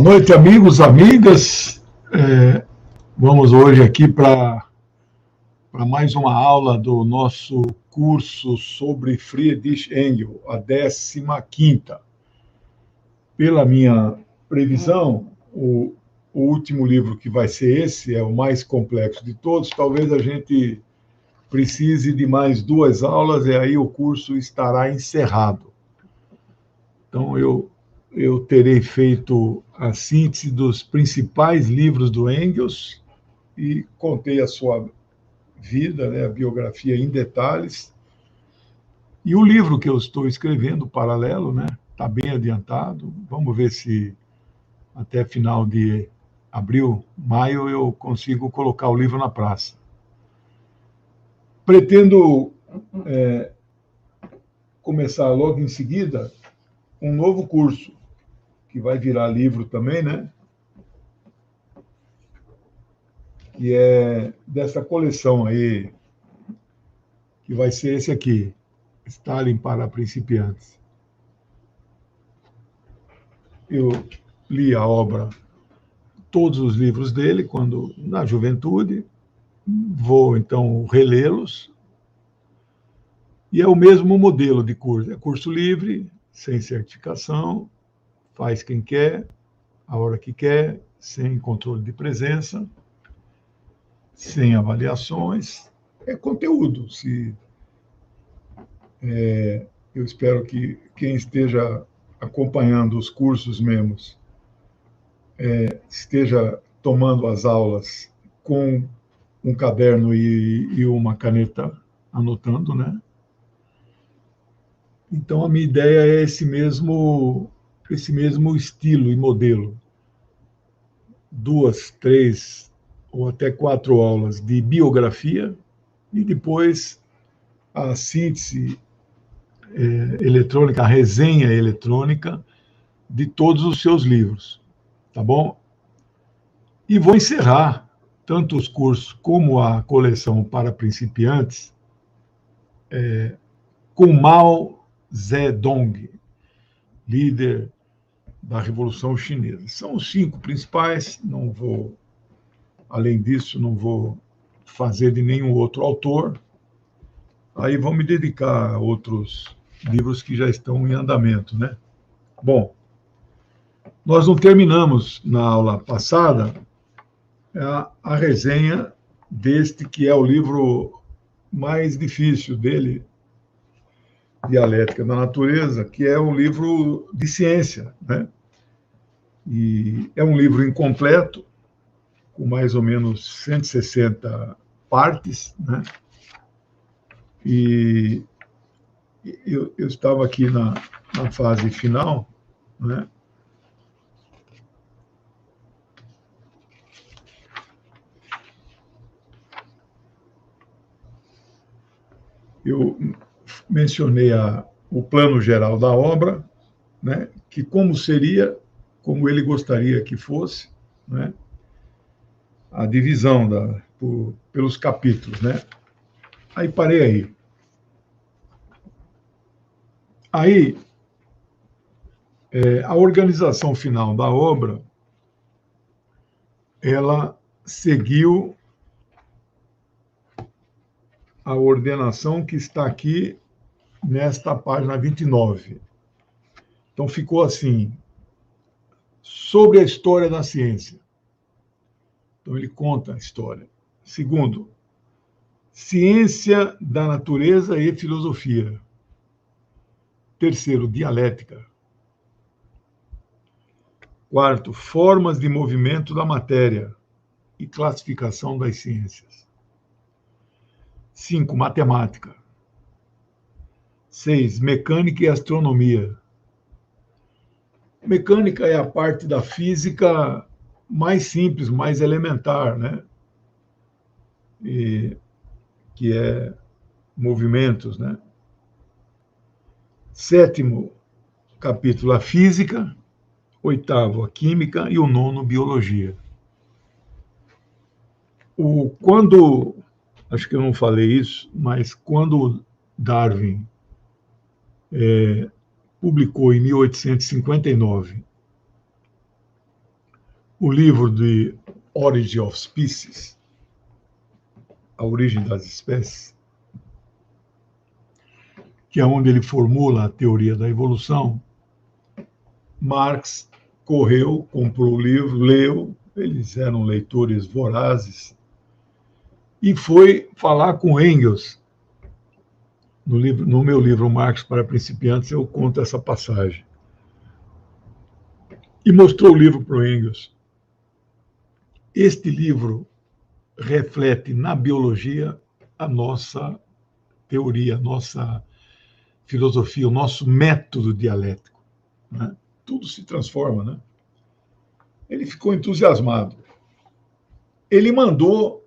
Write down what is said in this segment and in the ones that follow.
Boa noite, amigos, amigas. Vamos hoje aqui para mais uma aula do nosso curso sobre Friedrich Engels, a 15ª. Pela minha previsão, o último livro que vai ser esse é o mais complexo de todos. Talvez a gente precise de mais 2 aulas e aí o curso estará encerrado. Então, eu terei feito a síntese dos principais livros do Engels e contei a sua vida, né, a biografia em detalhes. E o livro que eu estou escrevendo, paralelo, né, está bem adiantado. Vamos ver se até final de abril, maio, eu consigo colocar o livro na praça. Pretendo começar logo em seguida um novo curso, que vai virar livro também, né? Que é dessa coleção aí, que vai ser esse aqui, Stalin para principiantes. Eu li a obra, todos os livros dele, quando na juventude, vou então relê-los, e é o mesmo modelo de curso, é curso livre, sem certificação, faz quem quer, a hora que quer, sem controle de presença, sem avaliações, é conteúdo. Eu espero que quem esteja acompanhando os cursos mesmos esteja tomando as aulas com um caderno e uma caneta anotando, né? Então, a minha ideia é esse mesmo estilo e modelo. 2, 3 ou até 4 aulas de biografia e depois a síntese eletrônica, a resenha eletrônica de todos os seus livros, tá bom? E vou encerrar tanto os cursos como a coleção para principiantes com Mao Zedong, líder da Revolução Chinesa. São os 5 principais, além disso, não vou fazer de nenhum outro autor. Aí vou me dedicar a outros livros que já estão em andamento, né? Bom, nós não terminamos na aula passada a resenha deste que é o livro mais difícil dele, Dialética da Natureza, que é um livro de ciência, né? E é um livro incompleto, com mais ou menos 160 partes, né? E eu estava aqui na fase final, né? Eu mencionei o plano geral da obra, né? Que como seria, como ele gostaria que fosse, né? A divisão pelos capítulos, né? Aí parei aí. Aí, a organização final da obra, ela seguiu a ordenação que está aqui nesta página 29. Então, ficou assim, sobre a história da ciência. Então, ele conta a história. Segundo, ciência da natureza e filosofia. Terceiro, dialética. Quarto, formas de movimento da matéria e classificação das ciências. 5, matemática. 6, mecânica e astronomia. Mecânica é a parte da física mais simples, mais elementar, né? Que é movimentos, né? 7º capítulo, a física. 8º, a química. E o 9º, biologia. Acho que eu não falei isso, mas quando Darwin publicou em 1859 o livro de Origin of Species, A Origem das Espécies, que é onde ele formula a teoria da evolução, Marx correu, comprou o livro, leu, eles eram leitores vorazes, e foi falar com Engels. No meu livro Marx para Principiantes, eu conto essa passagem. E mostrou o livro para o Engels. Este livro reflete na biologia a nossa teoria, a nossa filosofia, o nosso método dialético, né? Tudo se transforma, né? Ele ficou entusiasmado. Ele mandou,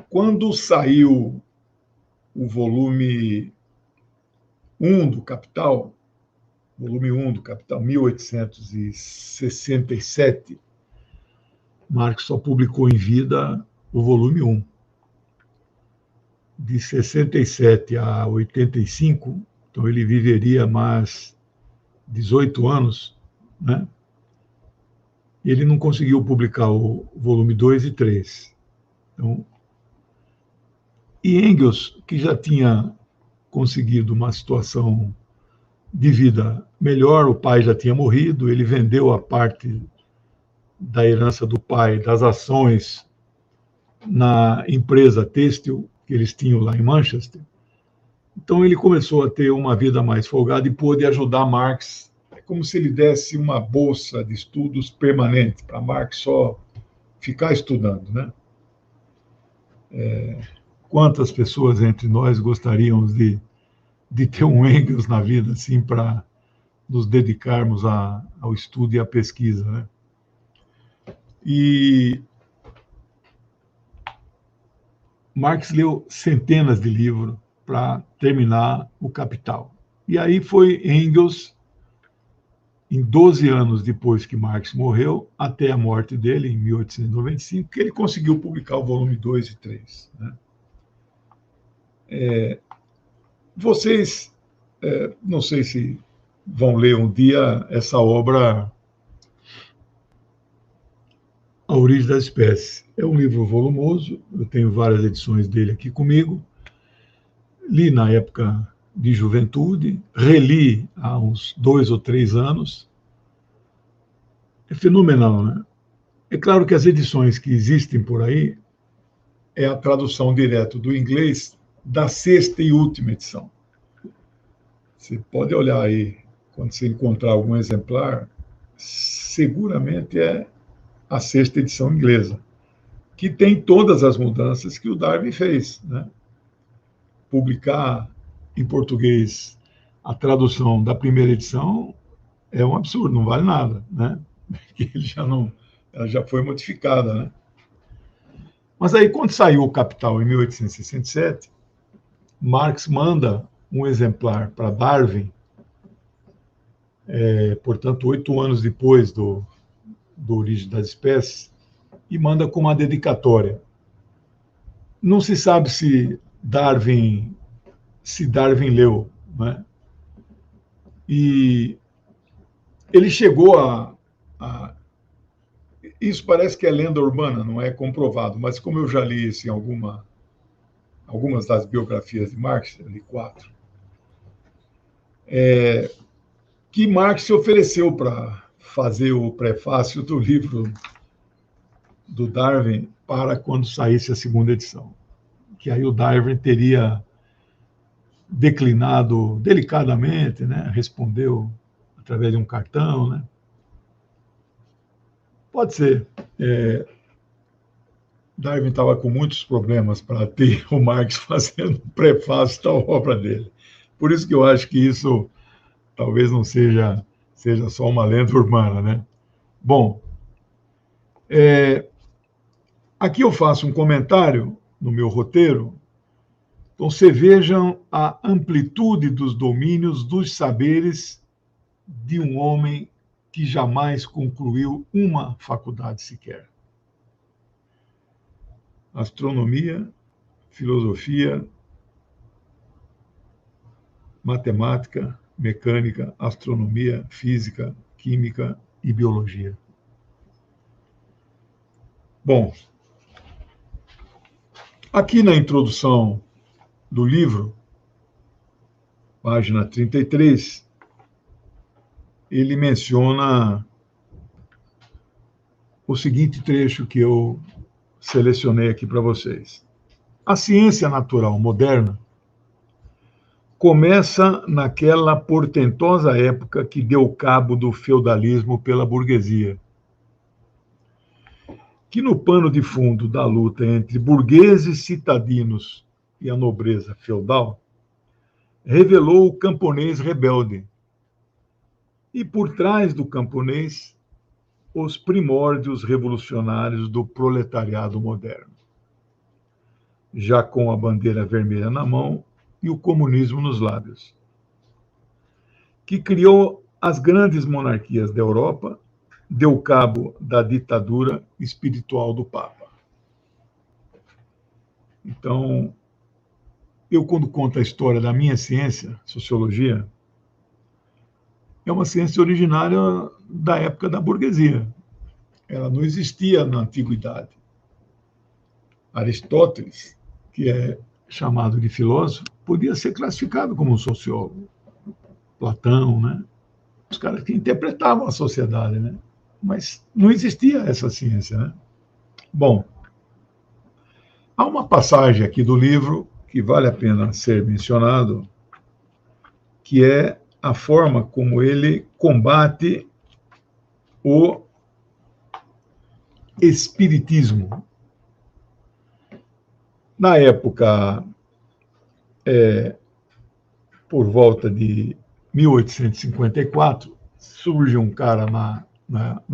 quando saiu o volume 1 do Capital, 1867, Marx só publicou em vida o volume 1. De 67 a 85, então ele viveria mais 18 anos, né? Ele não conseguiu publicar o volume 2 e 3. Então, e Engels, que já tinha conseguido uma situação de vida melhor, o pai já tinha morrido, ele vendeu a parte da herança do pai, das ações na empresa têxtil que eles tinham lá em Manchester. Então ele começou a ter uma vida mais folgada e pôde ajudar Marx. É como se ele desse uma bolsa de estudos permanente para Marx só ficar estudando, né? Quantas pessoas entre nós gostaríamos de ter um Engels na vida, assim, para nos dedicarmos ao estudo e à pesquisa, né? E Marx leu centenas de livros para terminar o Capital. E aí foi Engels, em 12 anos depois que Marx morreu, até a morte dele, em 1895, que ele conseguiu publicar o volume 2 e 3. Né? Vocês, não sei se vão ler um dia essa obra, A Origem das Espécies. É um livro volumoso, eu tenho várias edições dele aqui comigo. Li na época de juventude, reli há uns 2 ou 3 anos. É fenomenal, né? É claro que as edições que existem por aí é a tradução direto do inglês da 6ª e última edição. Você pode olhar aí, quando você encontrar algum exemplar, seguramente é a 6ª edição inglesa, que tem todas as mudanças que o Darwin fez, né? Publicar em português a tradução da primeira edição é um absurdo, não vale nada, né? Porque ela já foi modificada, né? Mas aí, quando saiu o Capital em 1867, Marx manda um exemplar para Darwin, portanto, 8 anos depois do Origem das Espécies, e manda com uma dedicatória. Não se sabe se Darwin leu, né? E ele chegou isso parece que é lenda urbana, não é comprovado, mas como eu já li isso em algumas das biografias de Marx, eu li 4, que Marx se ofereceu para fazer o prefácio do livro do Darwin para quando saísse a segunda edição. Que aí o Darwin teria declinado delicadamente, né? Respondeu através de um cartão, né? Pode ser. Darwin estava com muitos problemas para ter o Marx fazendo o prefácio da obra dele. Por isso que eu acho que isso talvez não seja só uma lenda urbana, né? Bom, aqui eu faço um comentário no meu roteiro. Então, você vejam a amplitude dos domínios, dos saberes de um homem que jamais concluiu uma faculdade sequer. Astronomia, filosofia, matemática, mecânica, astronomia, física, química e biologia. Bom, aqui na introdução do livro, página 33, ele menciona o seguinte trecho que eu selecionei aqui para vocês. A ciência natural moderna começa naquela portentosa época que deu cabo do feudalismo pela burguesia, que no pano de fundo da luta entre burgueses citadinos e a nobreza feudal, revelou o camponês rebelde. E por trás do camponês, os primórdios revolucionários do proletariado moderno, já com a bandeira vermelha na mão e o comunismo nos lábios, que criou as grandes monarquias da Europa, deu cabo da ditadura espiritual do Papa. Então, eu, quando conto a história da minha ciência, sociologia, é uma ciência originária da época da burguesia. Ela não existia na antiguidade. Aristóteles, que é chamado de filósofo, podia ser classificado como um sociólogo. Platão, né? Os caras que interpretavam a sociedade, né? Mas não existia essa ciência, né? Bom, há uma passagem aqui do livro que vale a pena ser mencionado, que é a forma como ele combate o espiritismo. Na época, por volta de 1854, surge um cara na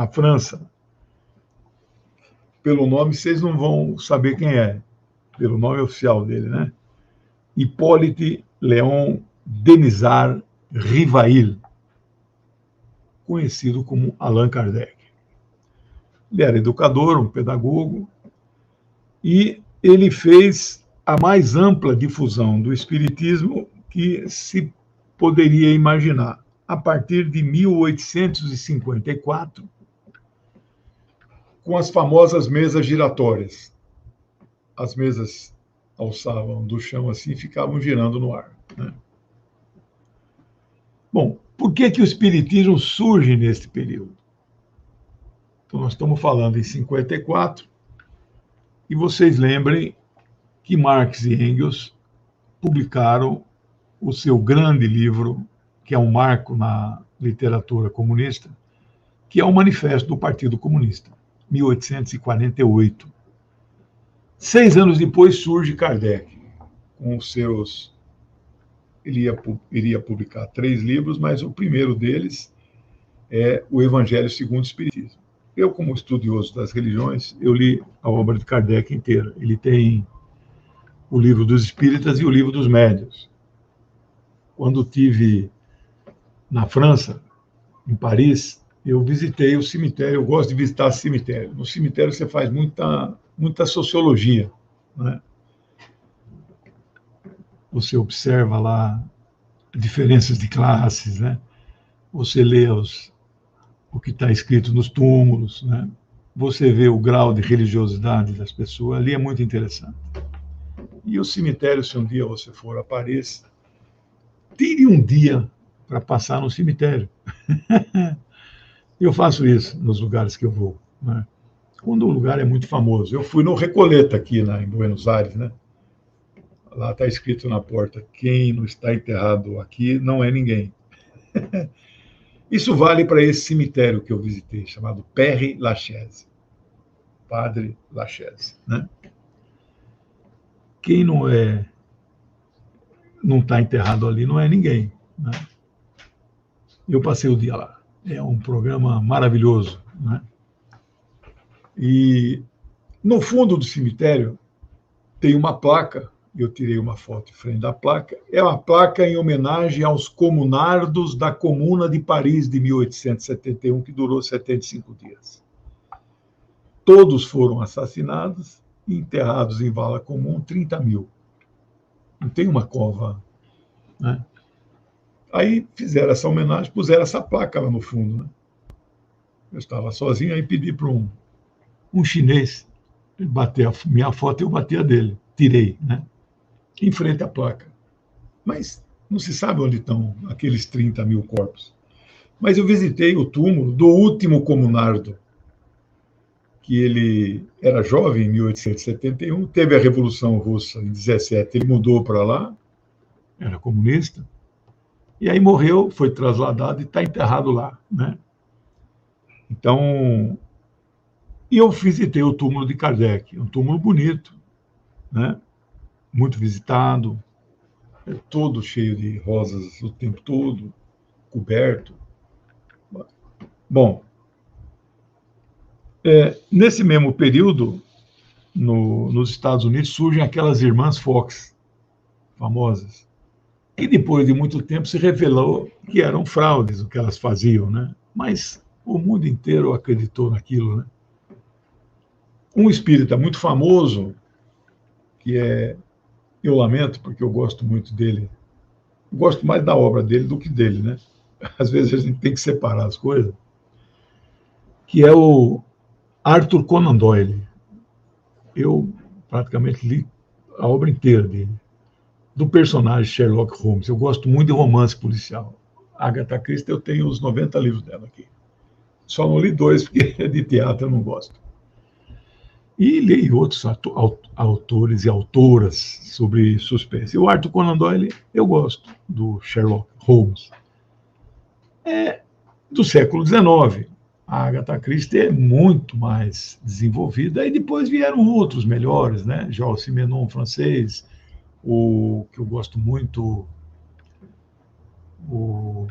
França, pelo nome vocês não vão saber quem é, pelo nome oficial dele, né? Hippolyte Léon Denisard Rivail, conhecido como Allan Kardec. Ele era educador, um pedagogo, e ele fez a mais ampla difusão do espiritismo que se poderia imaginar. A partir de 1854, com as famosas mesas giratórias. As mesas alçavam do chão assim e ficavam girando no ar, né? Bom, por que o espiritismo surge neste período? Então, nós estamos falando em 54, e vocês lembrem que Marx e Engels publicaram o seu grande livro, que é um marco na literatura comunista, que é o Manifesto do Partido Comunista, 1848. 6 anos depois surge Kardec, com os seus... Ele iria publicar 3 livros, mas o primeiro deles é o Evangelho segundo o Espiritismo. Eu, como estudioso das religiões, eu li a obra de Kardec inteira. Ele tem o livro dos Espíritas e o livro dos Médiuns. Quando estive na França, em Paris, eu visitei o cemitério. Eu gosto de visitar cemitério. No cemitério você faz muita sociologia, né? Você observa lá diferenças de classes, né? Você lê o que está escrito nos túmulos, né? Você vê o grau de religiosidade das pessoas. Ali é muito interessante. E o cemitério, se um dia você for a Paris, tire um dia para passar no cemitério. Eu faço isso nos lugares que eu vou, né? Quando o lugar é muito famoso. Eu fui no Recoleta, aqui em Buenos Aires, né? Lá está escrito na porta: quem não está enterrado aqui não é ninguém. Isso vale para esse cemitério que eu visitei, chamado Père Lachaise. Padre Lachaise, né? Quem não está enterrado ali não é ninguém, né? Eu passei o dia lá. É um programa maravilhoso, né? E no fundo do cemitério tem uma placa. Eu tirei uma foto em frente da placa. É uma placa em homenagem aos comunardos da Comuna de Paris de 1871, que durou 75 dias. Todos foram assassinados e enterrados em vala comum, 30 mil. Não tem uma cova, né? Aí fizeram essa homenagem, puseram essa placa lá no fundo, né? Eu estava sozinho, aí pedi para um chinês bater a minha foto, eu bati a dele. Tirei, né? Em frente à placa. Mas não se sabe onde estão aqueles 30 mil corpos. Mas eu visitei o túmulo do último comunardo, que ele era jovem em 1871, teve a Revolução Russa em 17, ele mudou para lá, era comunista, e aí morreu, foi trasladado e está enterrado lá, né? Então, e eu visitei o túmulo de Kardec, um túmulo bonito, né? Muito visitado, todo cheio de rosas o tempo todo, coberto. Bom, nesse mesmo período, nos Estados Unidos, surgem aquelas irmãs Fox, famosas, e depois de muito tempo se revelou que eram fraudes o que elas faziam, né? Mas o mundo inteiro acreditou naquilo, né? Um espírita muito famoso, que é, eu lamento porque eu gosto muito dele, eu gosto mais da obra dele do que dele, né? Às vezes a gente tem que separar as coisas, que é o Arthur Conan Doyle. Eu praticamente li a obra inteira dele, do personagem Sherlock Holmes. Eu gosto muito de romance policial. Agatha Christie, eu tenho os 90 livros dela aqui. Só não li 2, porque de teatro eu não gosto. E li outros autores e autoras sobre suspense. O Arthur Conan Doyle, eu gosto, do Sherlock Holmes. É do século XIX. A Agatha Christie é muito mais desenvolvida, e depois vieram outros melhores, né? Georges Simenon, francês, o que eu gosto muito, o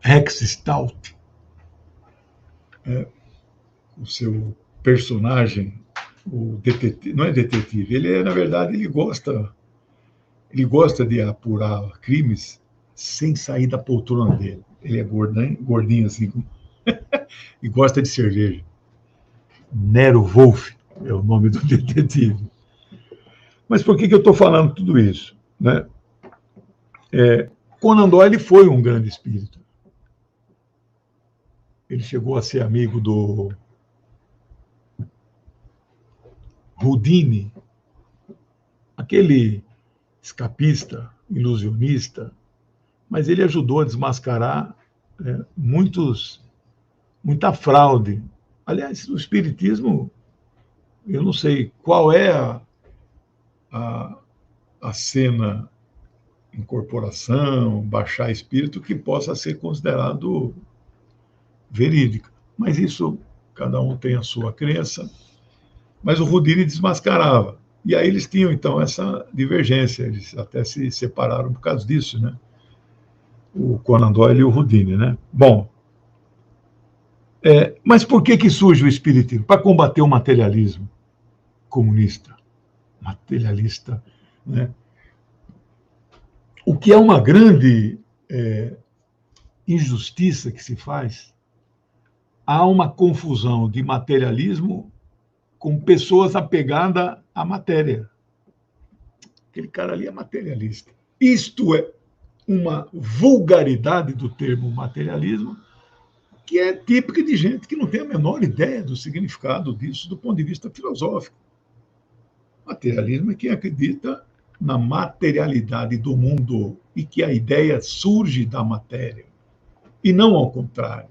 Rex Stout, o seu personagem, o detetive, não é detetive, ele é, na verdade, ele gosta de apurar crimes sem sair da poltrona dele. Ele é gordinho assim, e gosta de cerveja. Nero Wolfe é o nome do detetive. Mas por que eu estou falando tudo isso? Né? Conan Doyle foi um grande espírito. Ele chegou a ser amigo do Houdini, aquele escapista, ilusionista, mas ele ajudou a desmascarar muita fraude. Aliás, o espiritismo, eu não sei qual é a cena incorporação, baixar espírito que possa ser considerado verídica. Mas isso, cada um tem a sua crença. Mas o Houdini desmascarava. E aí eles tinham, então, essa divergência. Eles até se separaram por causa disso, né? O Conan Doyle e o Houdini, né? Bom, mas por que surge o espiritismo? Para combater o materialismo comunista, materialista, né? O que é uma grande injustiça que se faz, há uma confusão de materialismo com pessoas apegadas à matéria. Aquele cara ali é materialista. Isto é uma vulgaridade do termo materialismo que é típica de gente que não tem a menor ideia do significado disso do ponto de vista filosófico. Materialismo é quem acredita na materialidade do mundo e que a ideia surge da matéria, e não ao contrário.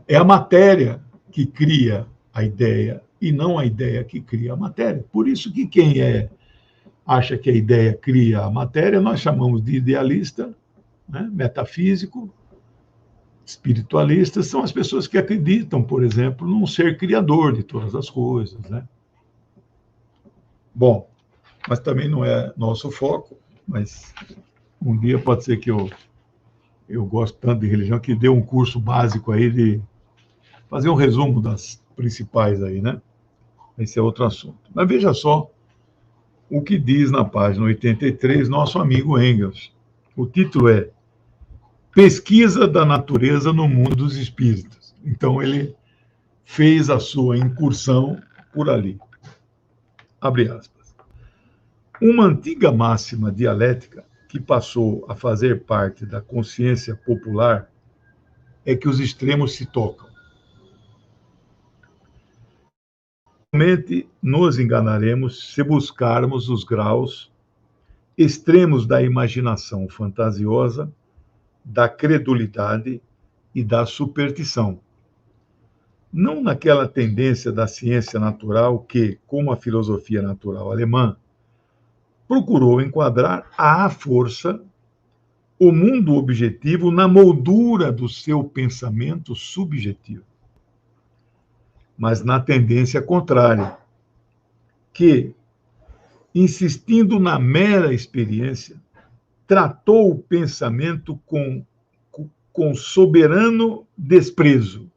É a matéria que cria a ideia e não a ideia que cria a matéria. Por isso que quem acha que a ideia cria a matéria, nós chamamos de idealista, né? Metafísico, espiritualista, são as pessoas que acreditam, por exemplo, num ser criador de todas as coisas, né? Bom, mas também não é nosso foco, mas um dia pode ser que eu gosto tanto de religião que dê um curso básico aí de fazer um resumo das principais aí, né? Esse é outro assunto. Mas veja só o que diz na página 83 nosso amigo Engels. O título é Pesquisa da Natureza no Mundo dos Espíritos. Então ele fez a sua incursão por ali. Abre aspas. Uma antiga máxima dialética que passou a fazer parte da consciência popular é que os extremos se tocam. Somente nos enganaremos se buscarmos os graus extremos da imaginação fantasiosa, da credulidade e da superstição. Não naquela tendência da ciência natural que, como a filosofia natural alemã, procurou enquadrar à força o mundo objetivo na moldura do seu pensamento subjetivo, mas na tendência contrária, que, insistindo na mera experiência, tratou o pensamento com soberano desprezo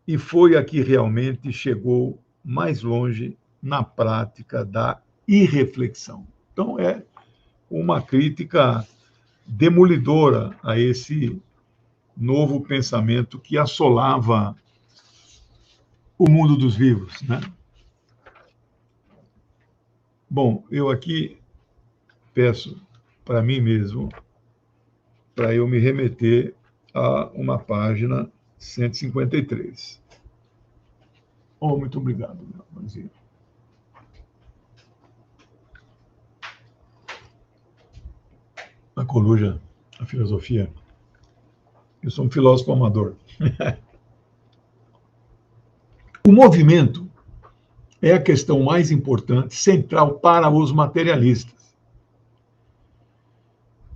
e foi a que realmente chegou mais longe na prática da irreflexão. Então, é uma crítica demolidora a esse novo pensamento que assolava o mundo dos vivos, né? Bom, eu aqui peço para mim mesmo, para eu me remeter a uma página 153. Oh, muito obrigado, meu irmãozinho. A Coluja, a filosofia. Eu sou um filósofo amador. O movimento é a questão mais importante, central para os materialistas.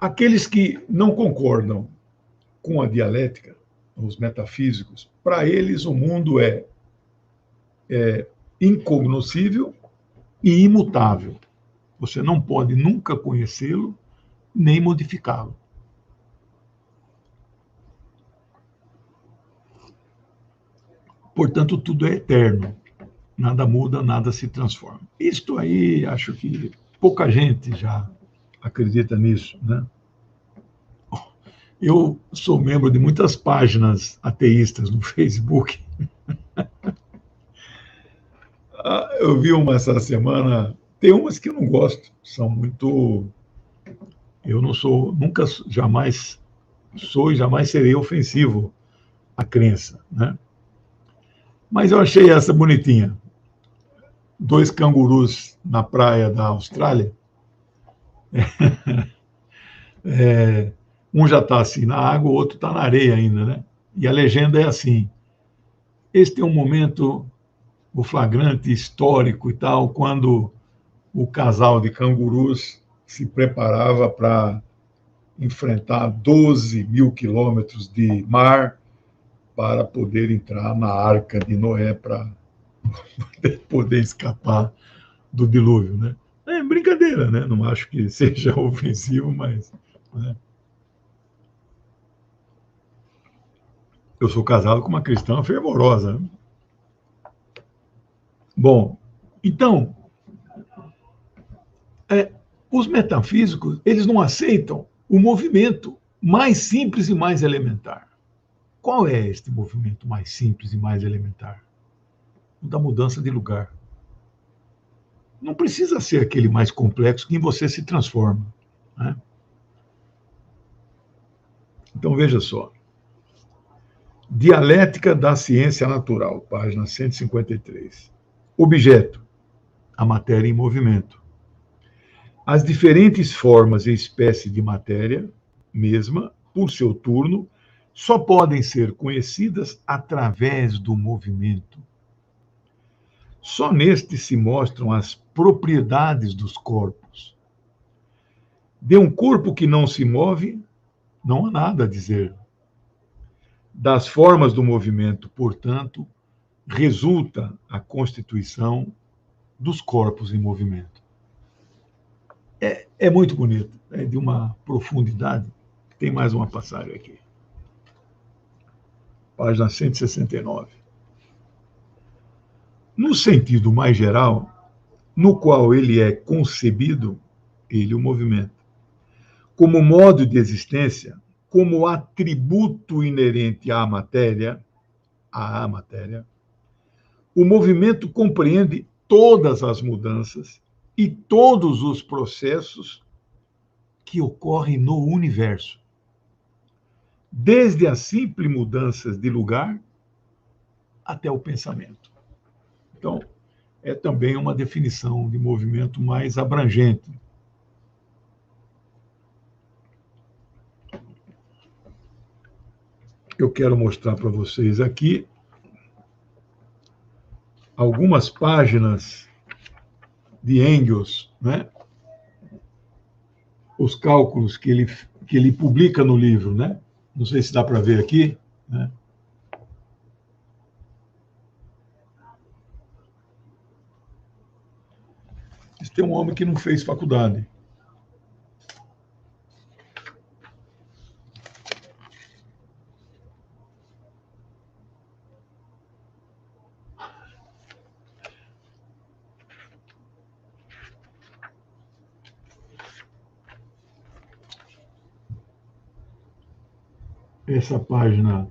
Aqueles que não concordam com a dialética, os metafísicos, para eles o mundo é incognoscível e imutável. Você não pode nunca conhecê-lo nem modificá-lo. Portanto, tudo é eterno. Nada muda, nada se transforma. Isto aí, acho que pouca gente já acredita nisso, né? Eu sou membro de muitas páginas ateístas no Facebook. Eu vi uma essa semana, tem umas que eu não gosto, são muito... Eu não sou, nunca, jamais sou e jamais serei ofensivo à crença, né? Mas eu achei essa bonitinha. 2 cangurus na praia da Austrália. Um já está assim na água, o outro está na areia ainda, né? E a legenda é assim: este é um momento, o flagrante histórico e tal, quando o casal de cangurus se preparava para enfrentar 12 mil quilômetros de mar para poder entrar na Arca de Noé para poder escapar do dilúvio, né? É brincadeira, né? Não acho que seja ofensivo, mas... Né? Eu sou casado com uma cristã fervorosa. Né? Bom, então, os metafísicos, eles não aceitam o movimento mais simples e mais elementar. Qual é este movimento mais simples e mais elementar? O da mudança de lugar. Não precisa ser aquele mais complexo que em você se transforma. Né? Então, veja só. Dialética da ciência natural, página 153. Objeto, a matéria em movimento. As diferentes formas e espécies de matéria mesma, por seu turno, só podem ser conhecidas através do movimento. Só neste se mostram as propriedades dos corpos. De um corpo que não se move, não há nada a dizer. Das formas do movimento, portanto, resulta a constituição dos corpos em movimento. É muito bonito, é de uma profundidade. Tem mais uma passagem aqui. Página 169. No sentido mais geral, no qual ele é concebido, ele, o movimento, como modo de existência, como atributo inerente à matéria, o movimento compreende todas as mudanças e todos os processos que ocorrem no universo. Desde as simples mudanças de lugar até o pensamento. Então, é também uma definição de movimento mais abrangente. Eu quero mostrar para vocês aqui algumas páginas de Engels, né? Os cálculos que ele publica no livro, né? Não sei se dá para ver aqui, né? Esse é um homem que não fez faculdade. Essa página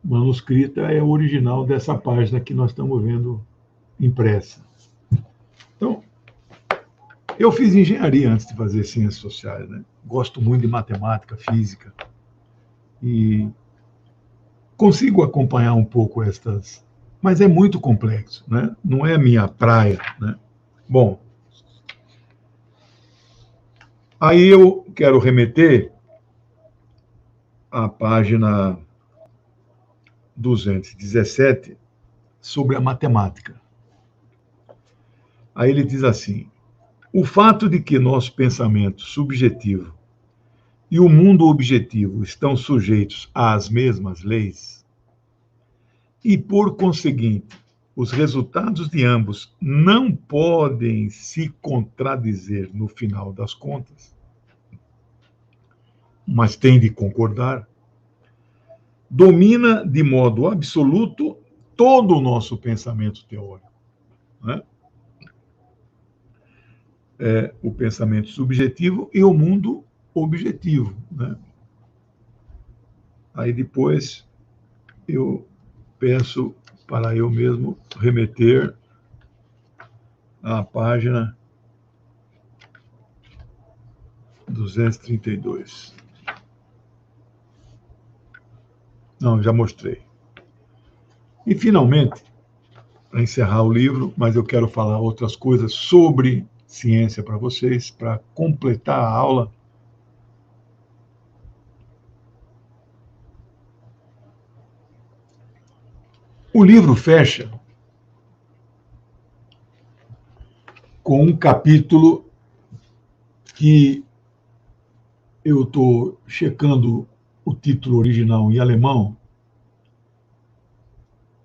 manuscrita é o original dessa página que nós estamos vendo impressa. Então, eu fiz engenharia antes de fazer ciências sociais, né? Gosto muito de matemática, física, e consigo acompanhar um pouco estas, mas é muito complexo, né? Não é a minha praia, né? Bom, aí eu quero remeter à página 217 sobre a matemática. Aí ele diz assim: o fato de que nosso pensamento subjetivo e o mundo objetivo estão sujeitos às mesmas leis, e, por conseguinte, os resultados de ambos não podem se contradizer no final das contas, mas têm de concordar, domina de modo absoluto todo o nosso pensamento teórico, né? O pensamento subjetivo e o mundo objetivo, né? Aí depois eu peço para eu mesmo remeter à página 232. Não, já mostrei. E, finalmente, para encerrar o livro, mas eu quero falar outras coisas sobre ciência para vocês, para completar a aula. O livro fecha com um capítulo que eu estou checando o título original em alemão,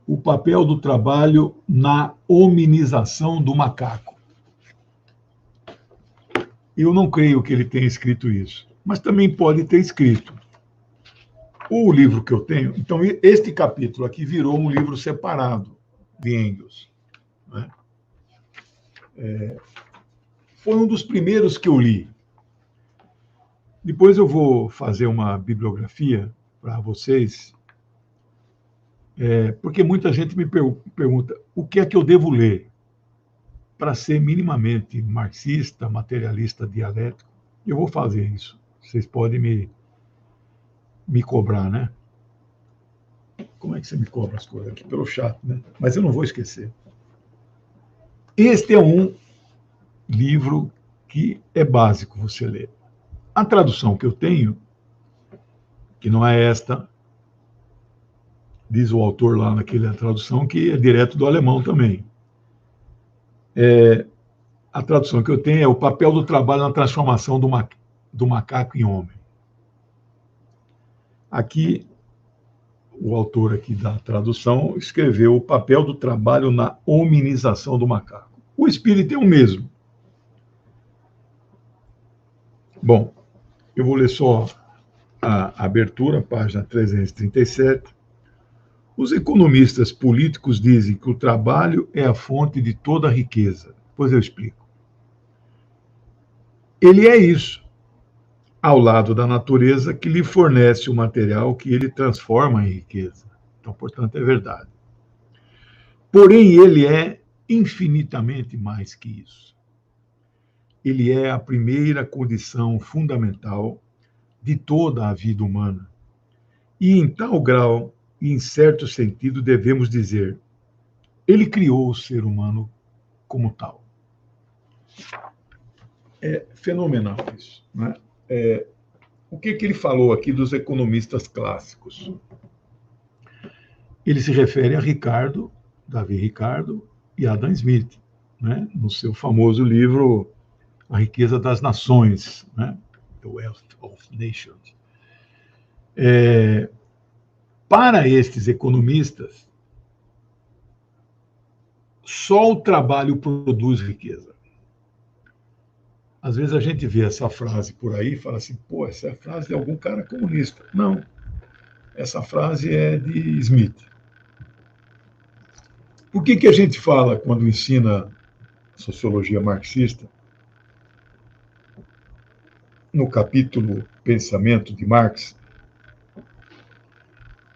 o papel do trabalho na hominização do macaco. Eu não creio que ele tenha escrito isso, mas também pode ter escrito. O livro que eu tenho, então, este capítulo aqui virou um livro separado de Engels, né? Foi um dos primeiros que eu li. Depois eu vou fazer uma bibliografia para vocês, porque muita gente me pergunta o que é que eu devo ler para ser minimamente marxista, materialista, dialético. Eu vou fazer isso. Vocês podem me cobrar, né? Como é que você me cobra as coisas aqui? Pelo chat, né? Mas eu não vou esquecer. Este é um livro que é básico você ler. A tradução que eu tenho, que não é esta, diz o autor lá naquela tradução, que é direto do alemão também. A tradução que eu tenho é o papel do trabalho na transformação do macaco em homem. Aqui, o autor aqui da tradução escreveu o papel do trabalho na hominização do macaco. O espírito é o mesmo. Bom, eu vou ler só a abertura, página 337. Os economistas políticos dizem que o trabalho é a fonte de toda a riqueza. Pois eu explico. Ele é isso, ao lado da natureza que lhe fornece o material que ele transforma em riqueza. Então, portanto, é verdade. Porém, ele é infinitamente mais que isso. Ele é a primeira condição fundamental de toda a vida humana. E, em tal grau, e em certo sentido, devemos dizer, ele criou o ser humano como tal. É fenomenal isso, né? O que ele falou aqui dos economistas clássicos? Ele se refere a Ricardo, Davi Ricardo e Adam Smith, né? No seu famoso livro A Riqueza das Nações, né? The Wealth of Nations. Para estes economistas, só o trabalho produz riqueza. Às vezes a gente vê essa frase por aí e fala assim, pô, essa é a frase de algum cara comunista. Não, essa frase é de Smith. Por que a gente fala, quando ensina sociologia marxista, no capítulo Pensamento de Marx,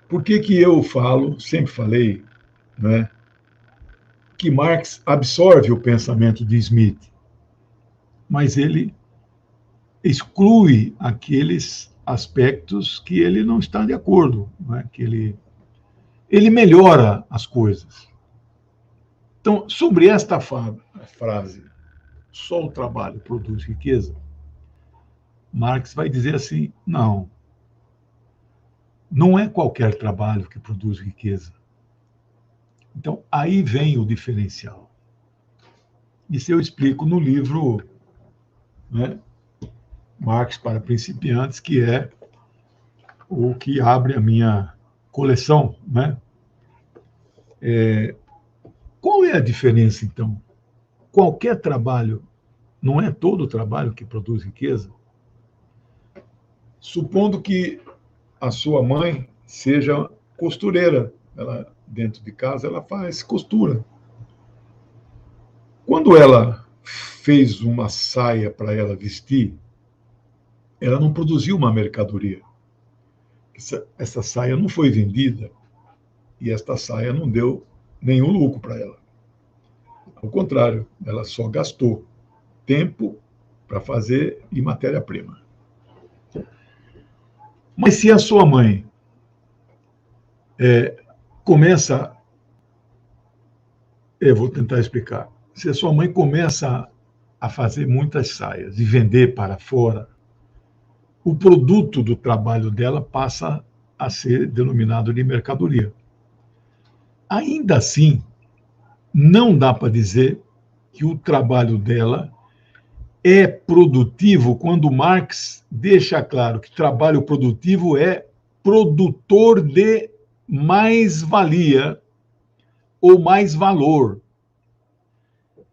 por que eu falo, sempre falei, né, que Marx absorve o pensamento de Smith, mas ele exclui aqueles aspectos que ele não está de acordo, né? Que ele melhora as coisas. Então, sobre esta frase, só o trabalho produz riqueza, Marx vai dizer assim, não é qualquer trabalho que produz riqueza. Então, aí vem o diferencial. Isso eu explico no livro, né, Marx para Principiantes, que é o que abre a minha coleção, né? Qual é a diferença, então? Qualquer trabalho, não é todo trabalho que produz riqueza? Supondo que a sua mãe seja costureira, ela, dentro de casa, ela faz costura. Quando ela fez uma saia para ela vestir, ela não produziu uma mercadoria. Essa saia não foi vendida e esta saia não deu nenhum lucro para ela. Ao contrário, ela só gastou tempo para fazer e matéria-prima. Mas se a sua mãe começa... Eu vou tentar explicar. Se a sua mãe começa a fazer muitas saias e vender para fora, o produto do trabalho dela passa a ser denominado de mercadoria. Ainda assim, não dá para dizer que o trabalho dela é produtivo quando Marx deixa claro que trabalho produtivo é produtor de mais-valia ou mais valor.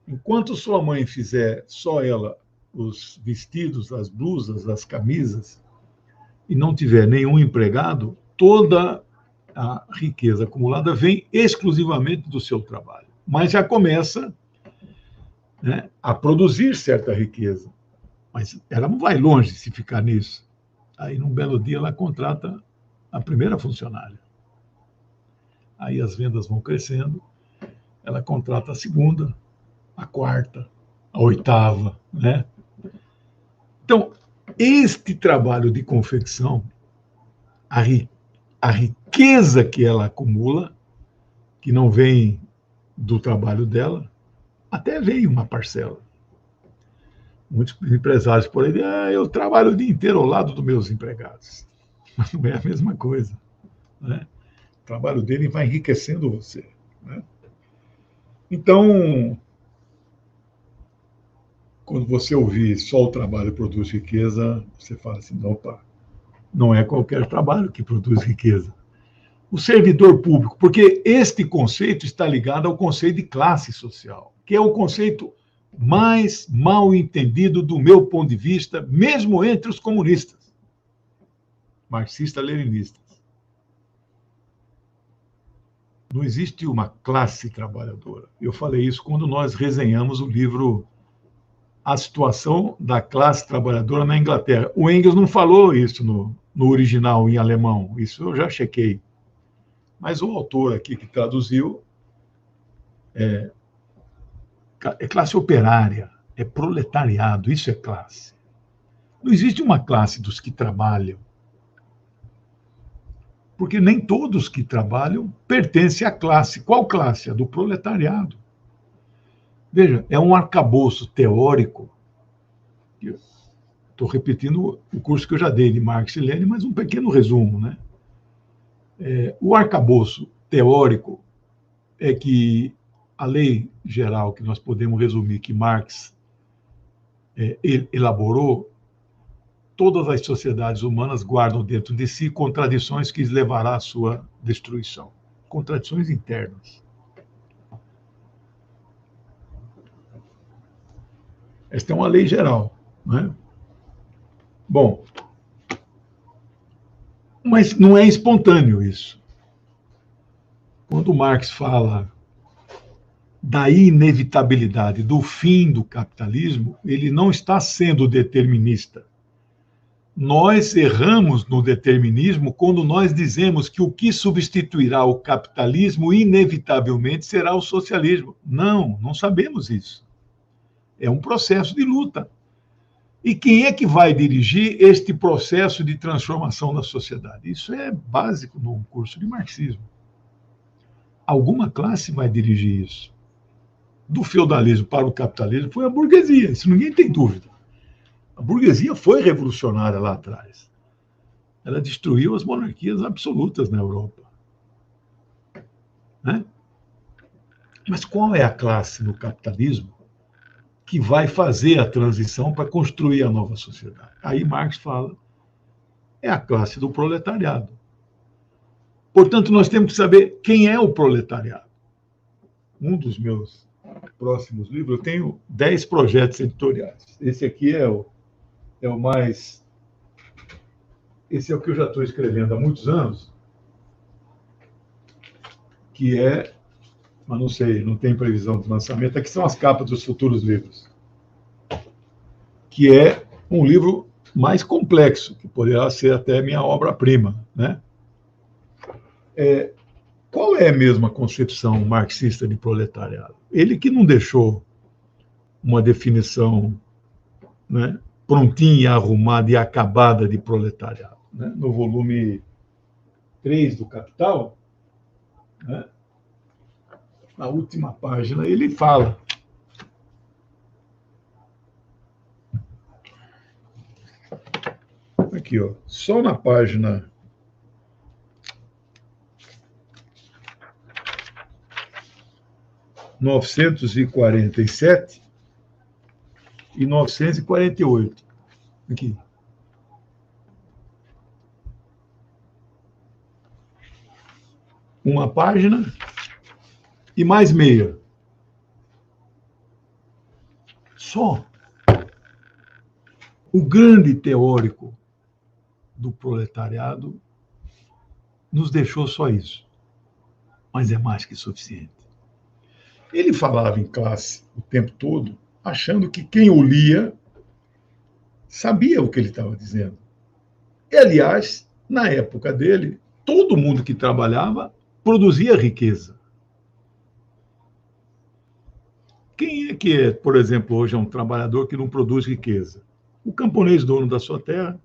Enquanto sua mãe fizer só ela os vestidos, as blusas, as camisas, e não tiver nenhum empregado, toda a riqueza acumulada vem exclusivamente do seu trabalho. Mas já começa, né, a produzir certa riqueza. Mas ela não vai longe se ficar nisso. Aí, num belo dia, ela contrata a primeira funcionária. Aí as vendas vão crescendo, ela contrata a segunda, a quarta, a oitava, né? Então, este trabalho de confecção, a riqueza que ela acumula, que não vem do trabalho dela, até veio uma parcela. Muitos empresários por aí, eu trabalho o dia inteiro ao lado dos meus empregados. Mas não é a mesma coisa, né? O trabalho dele vai enriquecendo você, né? Então, quando você ouvir só o trabalho produz riqueza, você fala assim, opa, não é qualquer trabalho que produz riqueza. O servidor público, porque este conceito está ligado ao conceito de classe social, que é o conceito mais mal entendido do meu ponto de vista, mesmo entre os comunistas, marxistas-leninistas. Não existe uma classe trabalhadora. Eu falei isso quando nós resenhamos o livro A Situação da Classe Trabalhadora na Inglaterra. O Engels não falou isso no original em alemão, isso eu já chequei. Mas o autor aqui que traduziu é classe operária, é proletariado, isso é classe. Não existe uma classe dos que trabalham, porque nem todos que trabalham pertencem à classe. Qual classe? A do proletariado. Veja, é um arcabouço teórico. Estou repetindo o curso que eu já dei de Marx e Lenin, mas um pequeno resumo, né? O arcabouço teórico é que a lei geral que nós podemos resumir que Marx elaborou, todas as sociedades humanas guardam dentro de si contradições que levará à sua destruição. Contradições internas. Esta é uma lei geral, né? Bom, mas não é espontâneo isso. Quando Marx fala da inevitabilidade do fim do capitalismo, ele não está sendo determinista. Nós erramos no determinismo quando nós dizemos que o que substituirá o capitalismo inevitavelmente será o socialismo. Não, não sabemos isso. É um processo de luta. E quem é que vai dirigir este processo de transformação da sociedade? Isso é básico no curso de marxismo. Alguma classe vai dirigir isso. Do feudalismo para o capitalismo foi a burguesia, isso ninguém tem dúvida. A burguesia foi revolucionária lá atrás. Ela destruiu as monarquias absolutas na Europa. Né? Mas qual é a classe no capitalismo que vai fazer a transição para construir a nova sociedade? Aí Marx fala, é a classe do proletariado. Portanto, nós temos que saber quem é o proletariado. Um dos meus próximos livros, eu tenho 10 projetos editoriais. Esse aqui é o mais... Esse é o que eu já estou escrevendo há muitos anos, que é... Mas não sei, não tem previsão de lançamento. Aqui são as capas dos futuros livros. Que é um livro mais complexo, que poderá ser até minha obra-prima, né? Qual é mesmo a concepção marxista de proletariado? Ele que não deixou uma definição, né, prontinha, arrumada e acabada de proletariado. Né? No volume 3 do Capital, né, na última página, ele fala. Aqui, ó, só na página 947 e 948. Aqui. Uma página e mais meia. Só. O grande teórico do proletariado nos deixou só isso. Mas é mais que suficiente. Ele falava em classe o tempo todo, achando que quem o lia sabia o que ele estava dizendo. E, aliás, na época dele, todo mundo que trabalhava produzia riqueza. Quem é que, por exemplo, hoje é um trabalhador que não produz riqueza? O camponês dono da sua terra,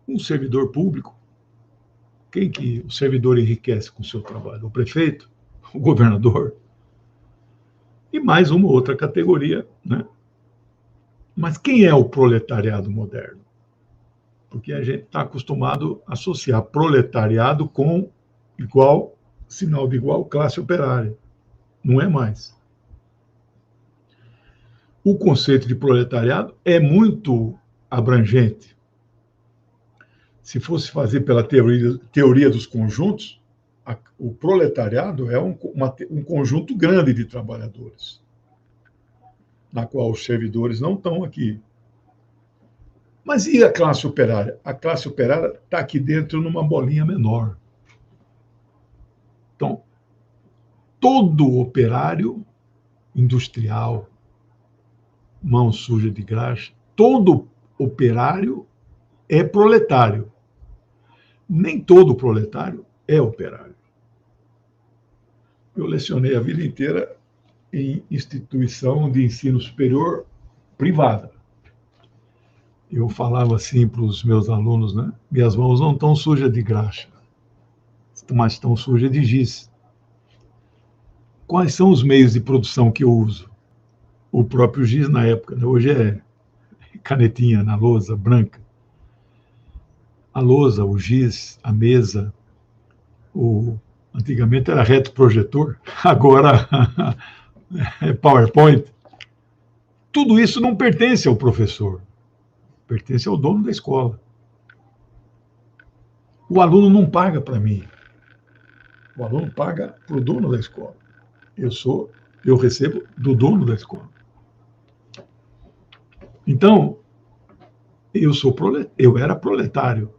um servidor público. Quem que o servidor enriquece com o seu trabalho? O prefeito? O governador? E mais uma outra categoria, né? Mas quem é o proletariado moderno? Porque a gente está acostumado a associar proletariado com igual, sinal de igual, classe operária. Não é mais. O conceito de proletariado é muito abrangente. Se fosse fazer pela teoria dos conjuntos, o proletariado é um conjunto grande de trabalhadores, na qual os servidores não estão aqui. Mas e a classe operária? A classe operária está aqui dentro numa bolinha menor. Então, todo operário industrial, mão suja de graxa, todo operário é proletário. Nem todo proletário é operário. Eu lecionei a vida inteira em instituição de ensino superior privada. Eu falava assim para os meus alunos, né? Minhas mãos não estão sujas de graxa, mas estão sujas de giz. quais são os meios de produção que eu uso? O próprio giz na época, né? Hoje é canetinha na lousa branca. A lousa, o giz, a mesa, antigamente era retroprojetor, agora é PowerPoint. Tudo isso não pertence ao professor, pertence ao dono da escola. O aluno não paga para mim, o aluno paga para o dono da escola. Eu recebo do dono da escola. Então, eu era proletário,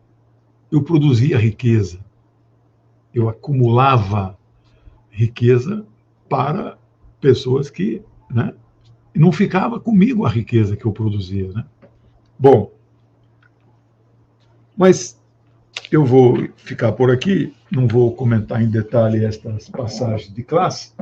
eu produzia riqueza, eu acumulava riqueza para pessoas que, né, não ficava comigo a riqueza que eu produzia, né? Bom, mas eu vou ficar por aqui, não vou comentar em detalhe estas passagens de classe,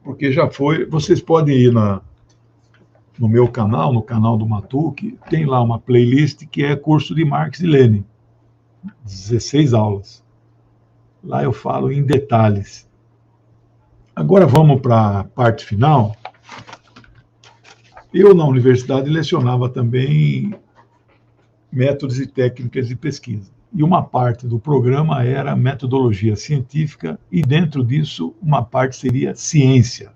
porque já foi. Vocês podem ir no meu canal, no canal do Matuque, tem lá uma playlist que é curso de Marx e Lenin, 16 aulas. Lá eu falo em detalhes. Agora vamos para a parte final. Eu, na universidade, lecionava também métodos e técnicas de pesquisa. E uma parte do programa era metodologia científica, e dentro disso, uma parte seria ciência.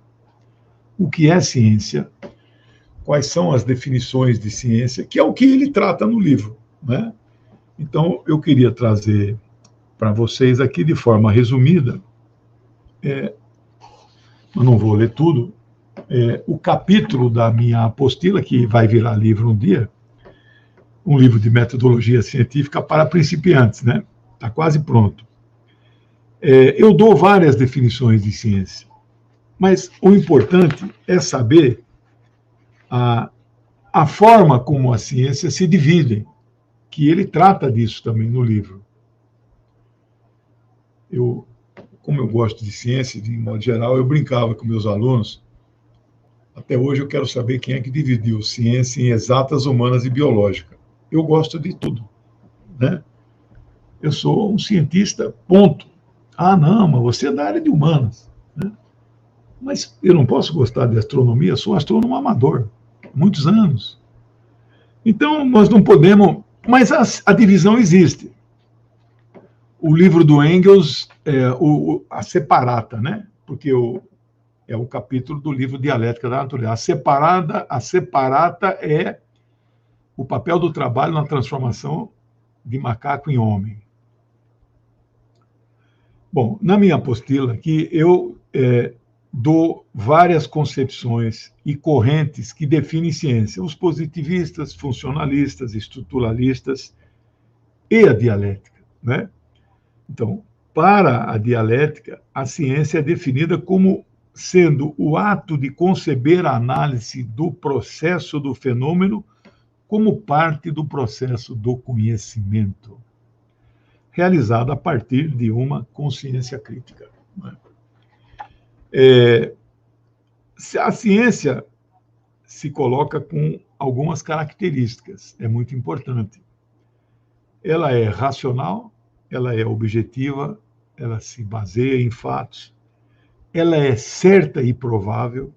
O que é ciência? Quais são as definições de ciência? Que é o que ele trata no livro, né? Então, eu queria trazer para vocês aqui, de forma resumida, eu não vou ler tudo, o capítulo da minha apostila, que vai virar livro um dia, um livro de metodologia científica para principiantes, né? Está quase pronto. Eu dou várias definições de ciência, mas o importante é saber a forma como as ciências se dividem, que ele trata disso também no livro. Como eu gosto de ciência, de modo geral, eu brincava com meus alunos. Até hoje eu quero saber quem é que dividiu ciência em exatas, humanas e biológica. Eu gosto de tudo, né? Eu sou um cientista, ponto. Ah, não, mas você é da área de humanas, né? Mas eu não posso gostar de astronomia, eu sou astrônomo amador, há muitos anos. Então, nós não podemos... Mas a divisão existe. O livro do Engels é a separata, né? Porque é o capítulo do livro Dialética da Natureza. A separata é o papel do trabalho na transformação de macaco em homem. Bom, na minha apostila aqui, eu dou várias concepções e correntes que definem ciência. Os positivistas, funcionalistas, estruturalistas e a dialética, né? Então, para a dialética, a ciência é definida como sendo o ato de conceber a análise do processo do fenômeno como parte do processo do conhecimento, realizado a partir de uma consciência crítica. A ciência se coloca com algumas características, é muito importante. Ela é racional, ela é objetiva, ela se baseia em fatos, ela é certa e provável,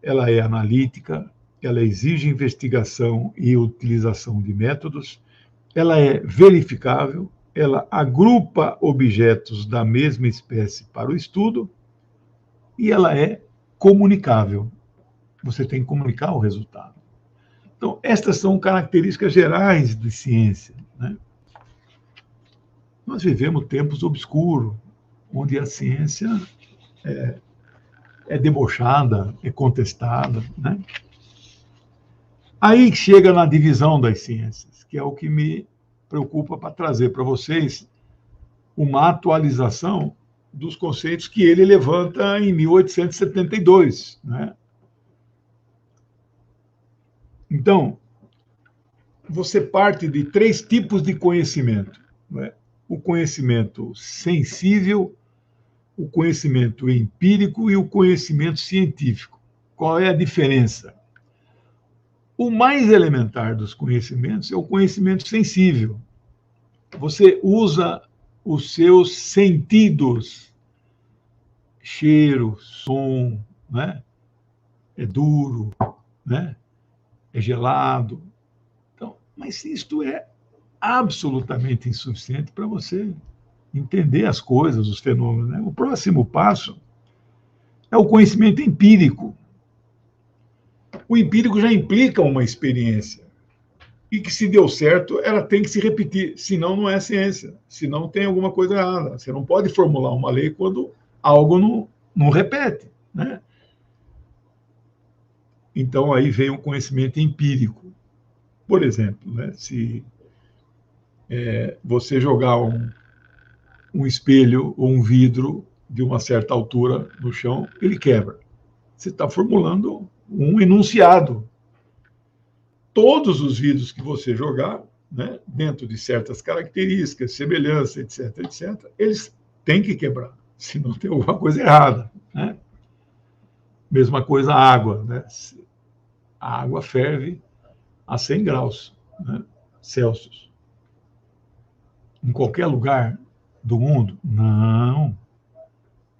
ela é analítica, ela exige investigação e utilização de métodos, ela é verificável, ela agrupa objetos da mesma espécie para o estudo e ela é comunicável. Você tem que comunicar o resultado. Então, estas são características gerais de ciência, né? Nós vivemos tempos obscuros, onde a ciência é debochada, é contestada, né? Aí chega na divisão das ciências, que é o que me preocupa para trazer para vocês uma atualização dos conceitos que ele levanta em 1872, né? Então, você parte de 3 tipos de conhecimento, né? O conhecimento sensível, o conhecimento empírico e o conhecimento científico. Qual é a diferença? O mais elementar dos conhecimentos é o conhecimento sensível. Você usa os seus sentidos, cheiro, som, né? É duro, né? É gelado. Então, mas isto é absolutamente insuficiente para você entender as coisas, os fenômenos, né? O próximo passo é o conhecimento empírico. O empírico já implica uma experiência. E que, se deu certo, ela tem que se repetir. Senão, não é ciência. Senão, tem alguma coisa errada. Você não pode formular uma lei quando algo não repete, né? Então, aí vem o conhecimento empírico. Por exemplo, né, se você jogar um espelho ou um vidro de uma certa altura no chão, ele quebra. Você está formulando um enunciado. Todos os vidros que você jogar, né, dentro de certas características, semelhança, etc., etc., eles têm que quebrar, senão tem alguma coisa errada, né? Mesma coisa a água, né? A água ferve a 100 graus, né, Celsius. Em qualquer lugar do mundo? Não.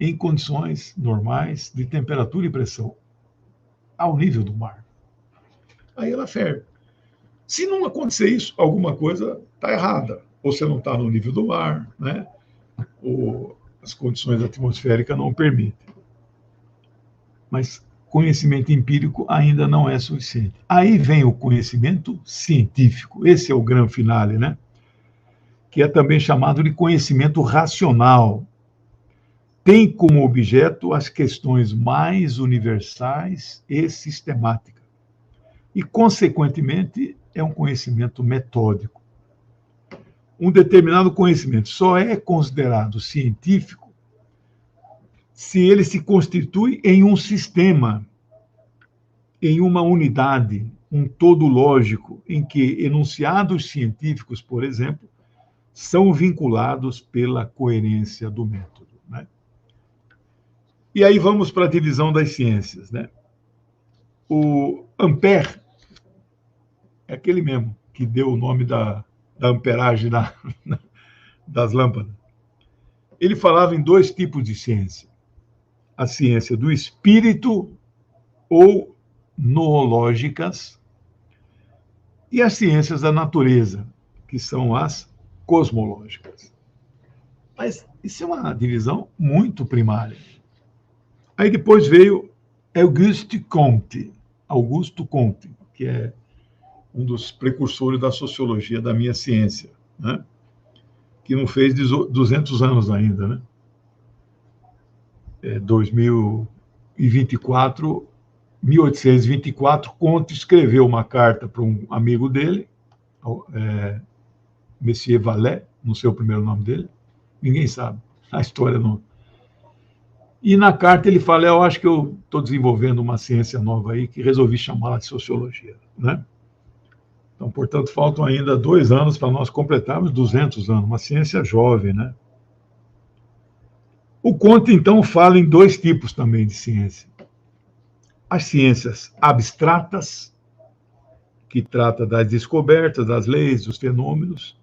Em condições normais de temperatura e pressão, ao nível do mar. Aí ela ferve. Se não acontecer isso, alguma coisa está errada. Ou você não está no nível do mar, né? Ou as condições atmosféricas não permitem. Mas conhecimento empírico ainda não é suficiente. Aí vem o conhecimento científico. Esse é o grande finale, né? Que é também chamado de conhecimento racional. Tem como objeto as questões mais universais e sistemáticas. E, consequentemente, é um conhecimento metódico. Um determinado conhecimento só é considerado científico se ele se constitui em um sistema, em uma unidade, um todo lógico, em que enunciados científicos, por exemplo, são vinculados pela coerência do método, né? E aí vamos para a divisão das ciências, né? O Ampère é aquele mesmo que deu o nome da amperagem das lâmpadas. Ele falava em dois tipos de ciência: a ciência do espírito, ou noológicas, e as ciências da natureza, que são as cosmológicas. Mas isso é uma divisão muito primária. Aí depois veio Augusto Comte, que é um dos precursores da sociologia da minha ciência, né? Que não fez 200 anos ainda, né? 2024, 1824, Comte escreveu uma carta para um amigo dele, Monsieur Vallée, não sei o primeiro nome dele, ninguém sabe, a história não. E na carta ele fala: eu acho que eu estou desenvolvendo uma ciência nova aí, que resolvi chamá-la de sociologia, né? Então, portanto, faltam ainda 2 anos para nós completarmos 200 anos, uma ciência jovem, né? O Comte, então, fala em 2 tipos também de ciência. As ciências abstratas, que trata das descobertas, das leis, dos fenômenos,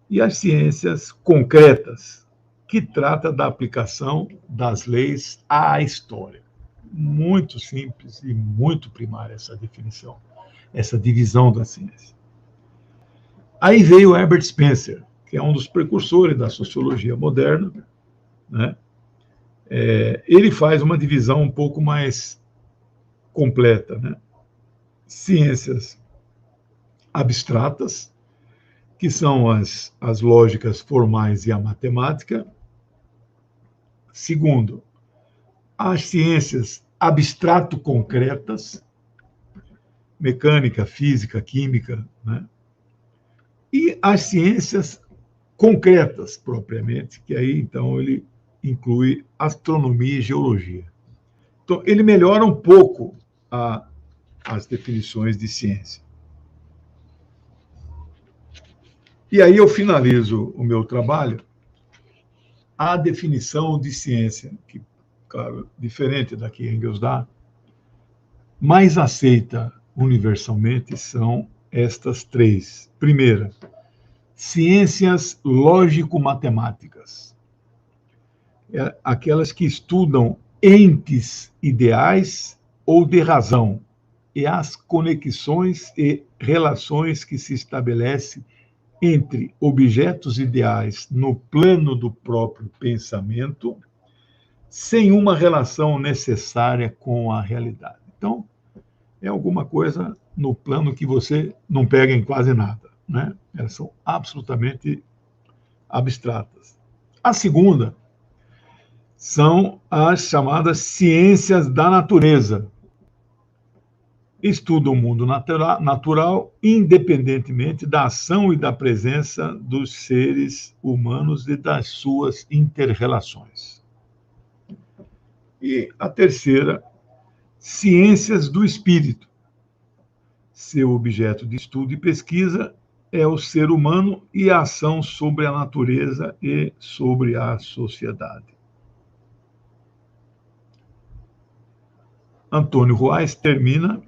e as ciências concretas, que trata da aplicação das leis à história. Muito simples e muito primária essa definição, essa divisão da ciência. Aí veio Herbert Spencer, que é um dos precursores da sociologia moderna, né? Ele faz uma divisão um pouco mais completa, né? Ciências abstratas, que são as lógicas formais e a matemática. Segundo, as ciências abstrato-concretas, mecânica, física, química, né? E as ciências concretas, propriamente, que aí, então, ele inclui astronomia e geologia. Então, ele melhora um pouco as definições de ciência. E aí eu finalizo o meu trabalho, a definição de ciência, que, claro, diferente da que Engels dá, mais aceita universalmente são estas 3. Primeira, ciências lógico-matemáticas, aquelas que estudam entes ideais ou de razão, e as conexões e relações que se estabelecem entre objetos ideais no plano do próprio pensamento, sem uma relação necessária com a realidade. Então, é alguma coisa no plano que você não pega em quase nada, né? Elas são absolutamente abstratas. A segunda são as chamadas ciências da natureza. Estuda o mundo natural independentemente da ação e da presença dos seres humanos e das suas inter-relações. E a terceira, ciências do espírito. Seu objeto de estudo e pesquisa é o ser humano e a ação sobre a natureza e sobre a sociedade. Antônio Ruais termina,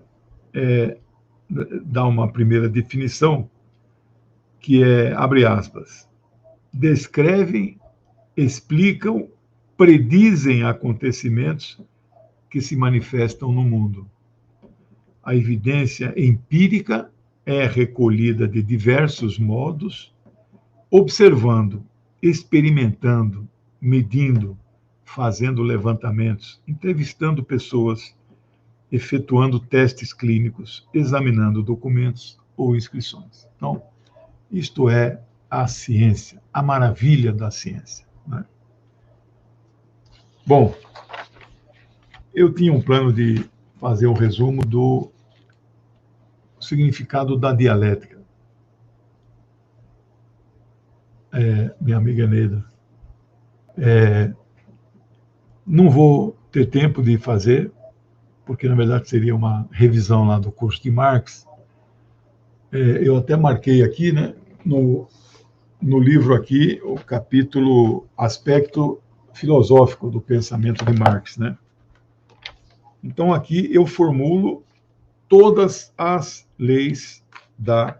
dá uma primeira definição, que é, abre aspas, descrevem, explicam, predizem acontecimentos que se manifestam no mundo. A evidência empírica é recolhida de diversos modos, observando, experimentando, medindo, fazendo levantamentos, entrevistando pessoas, efetuando testes clínicos, examinando documentos ou inscrições. Então, isto é a ciência, a maravilha da ciência, né? Bom, eu tinha um plano de fazer um resumo do significado da dialética. Minha amiga Neida, não vou ter tempo de fazer, porque na verdade seria uma revisão lá do curso de Marx. Eu até marquei aqui, né, no livro aqui, o capítulo Aspecto Filosófico do Pensamento de Marx, né? Então aqui eu formulo todas as leis da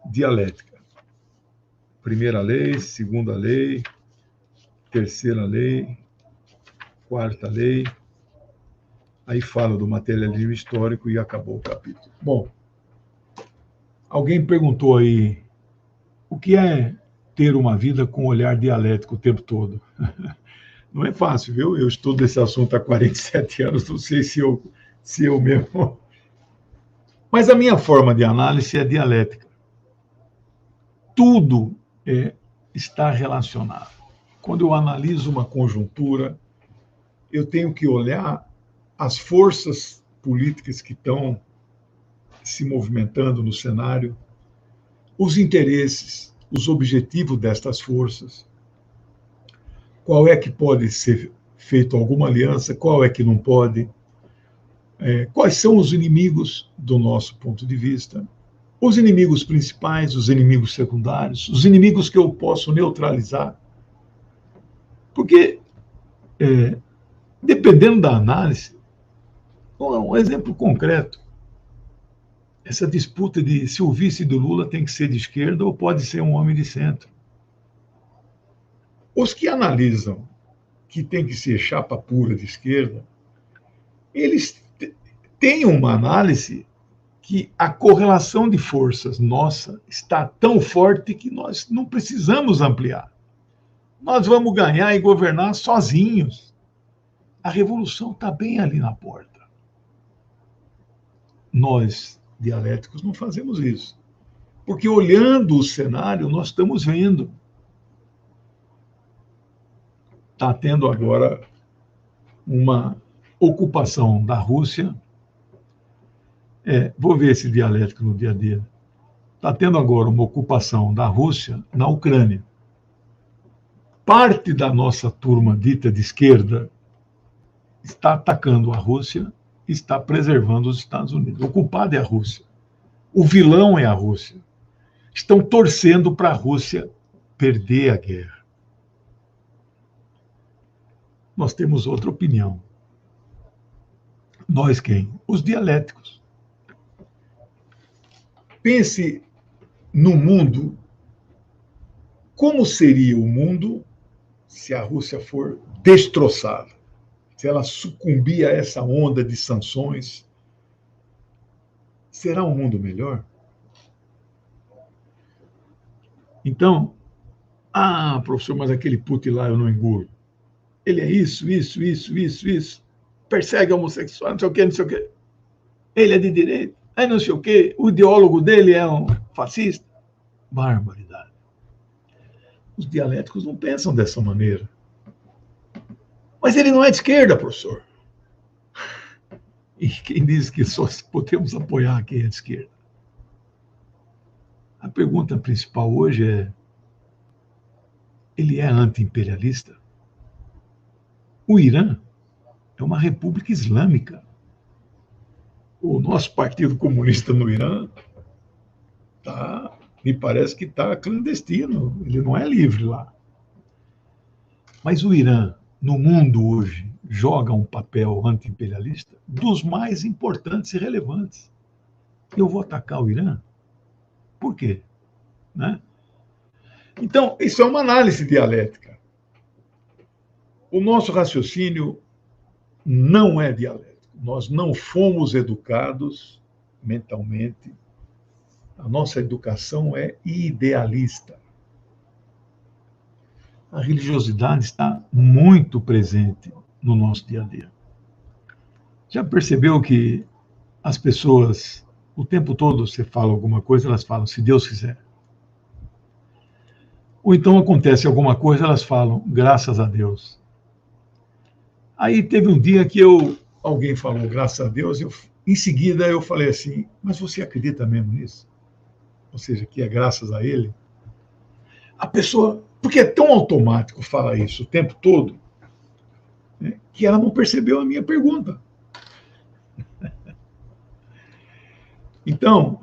dialética. Primeira lei, segunda lei, terceira lei, quarta lei. Aí fala do materialismo histórico e acabou o capítulo. Bom, alguém perguntou aí, o que é ter uma vida com olhar dialético o tempo todo? Não é fácil, viu? Eu estudo esse assunto há 47 anos, não sei se eu mesmo. Mas a minha forma de análise é dialética. Tudo está relacionado. Quando eu analiso uma conjuntura, eu tenho que olhar as forças políticas que estão se movimentando no cenário, os interesses, os objetivos destas forças, qual é que pode ser feito alguma aliança, qual é que não pode, quais são os inimigos do nosso ponto de vista, os inimigos principais, os inimigos secundários, os inimigos que eu posso neutralizar. Porque, dependendo da análise, um exemplo concreto, essa disputa de se o vice do Lula tem que ser de esquerda ou pode ser um homem de centro. Os que analisam que tem que ser chapa pura de esquerda, eles têm uma análise que a correlação de forças nossa está tão forte que nós não precisamos ampliar. Nós vamos ganhar e governar sozinhos. A revolução está bem ali na porta. Nós, dialéticos, não fazemos isso. Porque olhando o cenário, nós estamos vendo. Está tendo agora uma ocupação da Rússia. Vou ver esse dialético no dia a dia. Está tendo agora uma ocupação da Rússia na Ucrânia. Parte da nossa turma dita de esquerda está atacando a Rússia, está preservando os Estados Unidos. O culpado é a Rússia. O vilão é a Rússia. Estão torcendo para a Rússia perder a guerra. Nós temos outra opinião. Nós quem? Os dialéticos. Pense no mundo, como seria o mundo se a Rússia for destroçada, se ela sucumbir a essa onda de sanções, será um mundo melhor? Então, professor, mas aquele Putin lá eu não engulo. Ele é isso, persegue homossexual, não sei o quê, não sei o quê. Ele é de direita, aí não sei o quê, o ideólogo dele é um fascista. Barbaridade. Os dialéticos não pensam dessa maneira. Mas ele não é de esquerda, professor. E quem diz que só podemos apoiar quem é de esquerda? A pergunta principal hoje é: ele é anti-imperialista? O Irã é uma república islâmica. O nosso Partido Comunista no Irã me parece que está clandestino, ele não é livre lá. Mas o Irã, no mundo hoje, joga um papel anti-imperialista dos mais importantes e relevantes. Eu vou atacar o Irã? Por quê? Né? Então, isso é uma análise dialética. O nosso raciocínio não é dialético. Nós não fomos educados mentalmente. A nossa educação é idealista. A religiosidade está muito presente no nosso dia a dia. Já percebeu que as pessoas, o tempo todo, você fala alguma coisa, elas falam, se Deus quiser. Ou então acontece alguma coisa, elas falam, graças a Deus. Aí teve um dia que alguém falou, graças a Deus, em seguida eu falei assim, mas você acredita mesmo nisso? Ou seja, que é graças a ele? A pessoa, porque é tão automático falar isso o tempo todo, né, que ela não percebeu a minha pergunta. Então,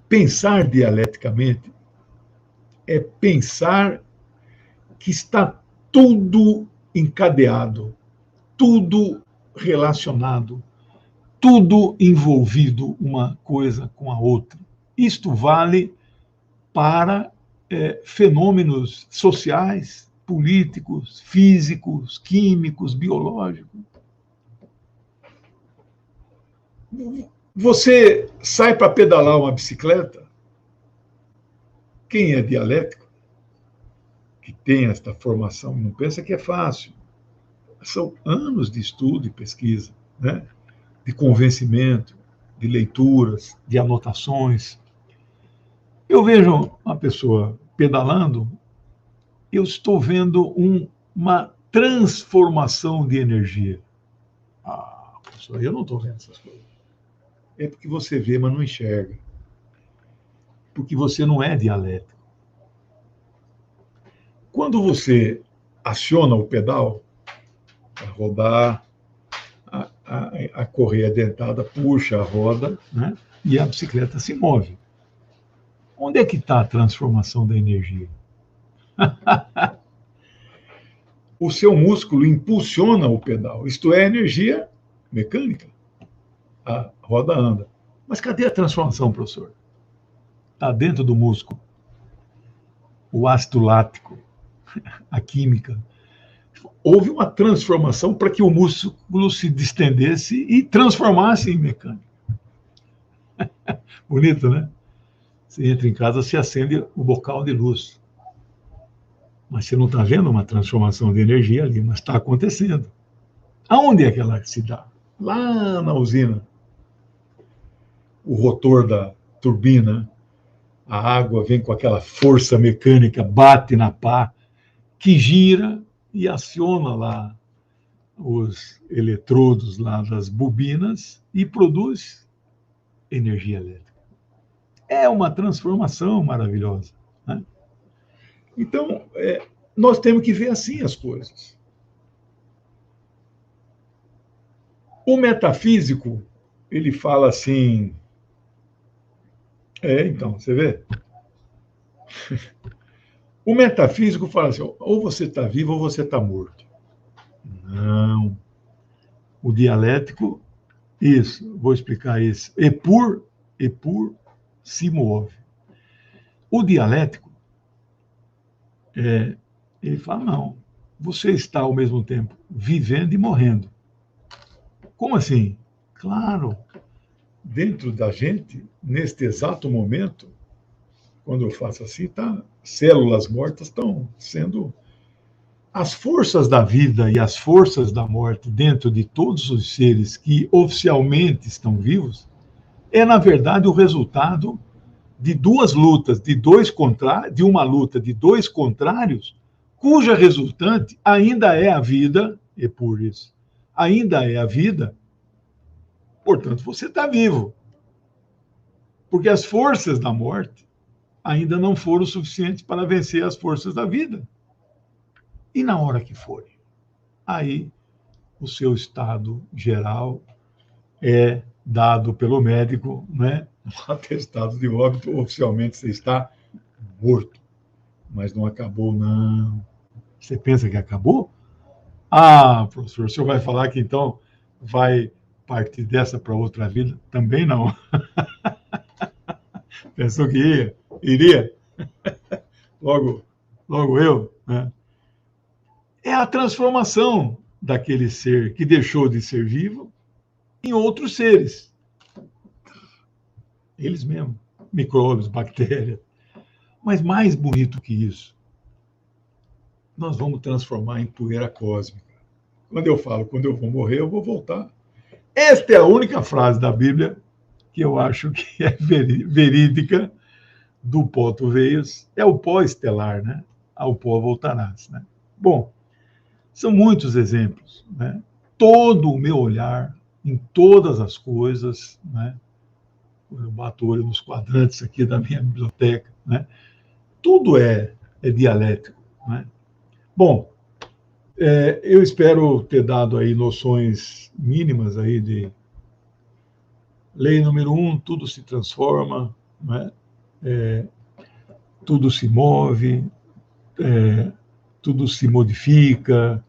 pensar dialeticamente é pensar que está tudo encadeado, tudo relacionado, tudo envolvido uma coisa com a outra. Isto vale para fenômenos sociais, políticos, físicos, químicos, biológicos. Você sai para pedalar uma bicicleta, quem é dialético, que tem esta formação, não pensa que é fácil. São anos de estudo e pesquisa, né? De convencimento, de leituras, de anotações. Eu vejo uma pessoa pedalando, eu estou vendo uma transformação de energia. Professor, eu não estou vendo essas coisas. É porque você vê, mas não enxerga. Porque você não é dialético. Quando você aciona o pedal para rodar, a correia dentada puxa a roda, né? E a bicicleta se move. Onde é que está a transformação da energia? O seu músculo impulsiona o pedal, isto é, energia mecânica. A roda anda. Mas cadê a transformação, professor? Está dentro do músculo. O ácido lático, a química. Houve uma transformação para que o músculo se distendesse e transformasse em mecânica. Bonito, né? Você entra em casa, se acende o bocal de luz. Mas você não está vendo uma transformação de energia ali, mas está acontecendo. Aonde é que ela se dá? Lá na usina. O rotor da turbina, a água vem com aquela força mecânica, bate na pá, que gira e aciona lá os eletrodos lá das bobinas e produz energia elétrica. É uma transformação maravilhosa, né? Então, nós temos que ver assim as coisas. O metafísico, ele fala assim... então, você vê? O metafísico fala assim, ou você está vivo ou você está morto. Não. O dialético, isso, vou explicar isso. Epur se move. O dialético, Ele fala, não, você está ao mesmo tempo vivendo e morrendo. Como assim? Claro, dentro da gente, neste exato momento, quando eu faço assim, células mortas estão sendo... As forças da vida e as forças da morte dentro de todos os seres que oficialmente estão vivos na verdade, o resultado de duas lutas, de uma luta de dois contrários, cuja resultante ainda é a vida, e por isso, ainda é a vida, portanto, você está vivo. Porque as forças da morte ainda não foram suficientes para vencer as forças da vida. E na hora que forem, aí o seu estado geral é dado pelo médico, né? Um atestado de óbito, oficialmente você está morto. Mas não acabou, não. Você pensa que acabou? Ah, professor, o senhor vai falar que então vai partir dessa para outra vida? Também não. Pensou que ia? Iria? Logo eu, né? É a transformação daquele ser que deixou de ser vivo em outros seres. Eles mesmos, micróbios, bactérias. Mas mais bonito que isso, nós vamos transformar em poeira cósmica. Quando eu falo, quando eu vou morrer, eu vou voltar. Esta é a única frase da Bíblia que eu acho que é verídica. Do pó tu veias, é o pó estelar, né? Ao pó voltarás, né? Bom, são muitos exemplos, né? Todo o meu olhar em todas as coisas, né? Eu bato o olho nos quadrantes aqui da minha biblioteca, né? Tudo é dialético, né? Bom, eu espero ter dado aí noções mínimas aí de lei número 1, tudo se transforma, né? Tudo se move, tudo se modifica,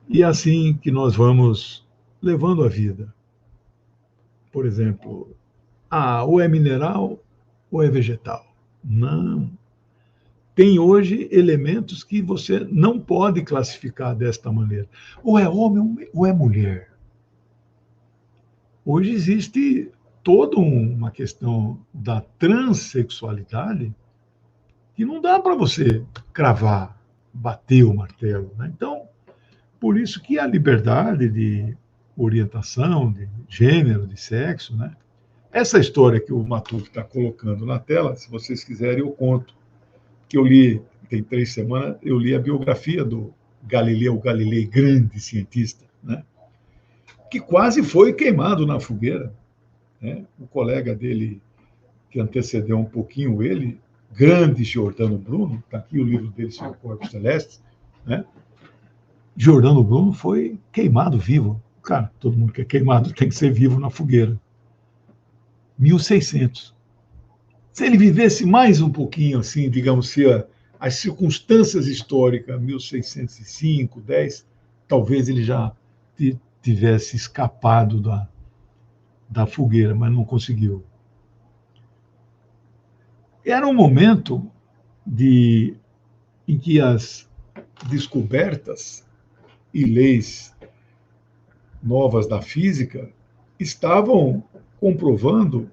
e é assim que nós vamos levando a vida. Por exemplo, ou é mineral ou é vegetal. Não. Tem hoje elementos que você não pode classificar desta maneira. Ou é homem ou é mulher. Hoje existe toda uma questão da transexualidade que não dá para você cravar, bater o martelo, né? Então, por isso que a liberdade de orientação, de gênero, de sexo, né? Essa história que o Matuque está colocando na tela, se vocês quiserem, eu conto. Que eu li, tem 3 semanas, eu li a biografia do Galileu Galilei, grande cientista, né? Que quase foi queimado na fogueira, né? O colega dele, que antecedeu um pouquinho ele, grande Giordano Bruno, está aqui o livro dele sobre corpos celestes, né? Giordano Bruno foi queimado vivo. Cara, todo mundo que é queimado tem que ser vivo na fogueira. 1600. Se ele vivesse mais um pouquinho, assim, digamos, se as circunstâncias históricas, 1605, 10, talvez ele já tivesse escapado da fogueira, mas não conseguiu. Era um momento em que as descobertas e leis novas da física estavam comprovando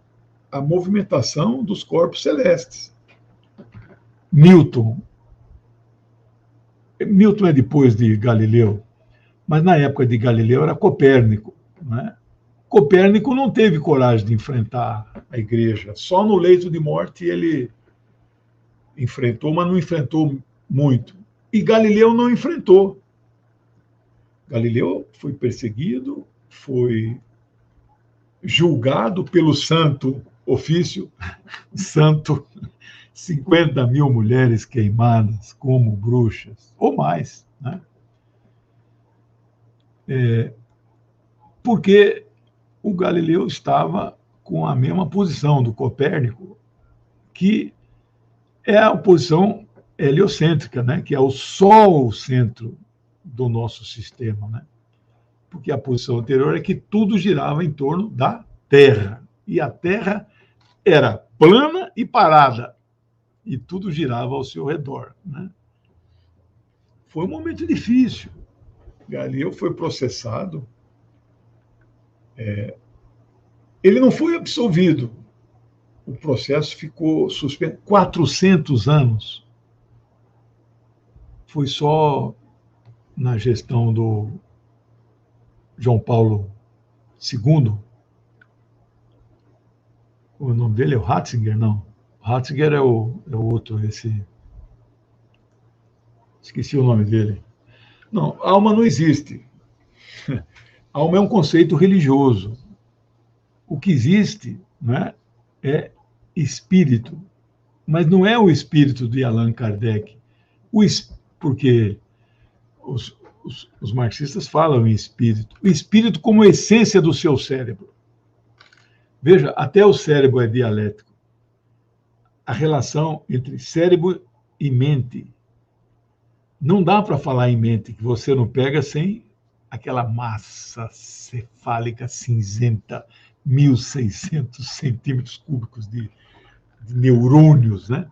a movimentação dos corpos celestes. Newton é depois de Galileu, mas na época de Galileu era Copérnico, né? Copérnico não teve coragem de enfrentar a igreja, só no leito de morte ele enfrentou, mas não enfrentou muito. E Galileu não enfrentou. Galileu foi perseguido, foi julgado pelo santo ofício, santo, 50 mil mulheres queimadas como bruxas, ou mais, né? Porque o Galileu estava com a mesma posição do Copérnico, que é a posição heliocêntrica, né? Que é o Sol o centro do nosso sistema, né? Porque a posição anterior é que tudo girava em torno da Terra, e a Terra era plana e parada, e tudo girava ao seu redor, né? foi um momento difícil. Galileu foi processado. Ele não foi absolvido. O processo ficou suspenso 400 anos. Foi só na gestão do João Paulo II. O nome dele é o Ratzinger, não. O Ratzinger é o outro, esse. Esqueci o nome dele. Não, alma não existe. Alma é um conceito religioso. O que existe, né, é espírito. Mas não é o espírito de Allan Kardec. Porque os marxistas falam em espírito. O espírito como essência do seu cérebro. Veja, até o cérebro é dialético. A relação entre cérebro e mente. Não dá para falar em mente que você não pega sem aquela massa cefálica cinzenta, 1.600 centímetros cúbicos de neurônios, né?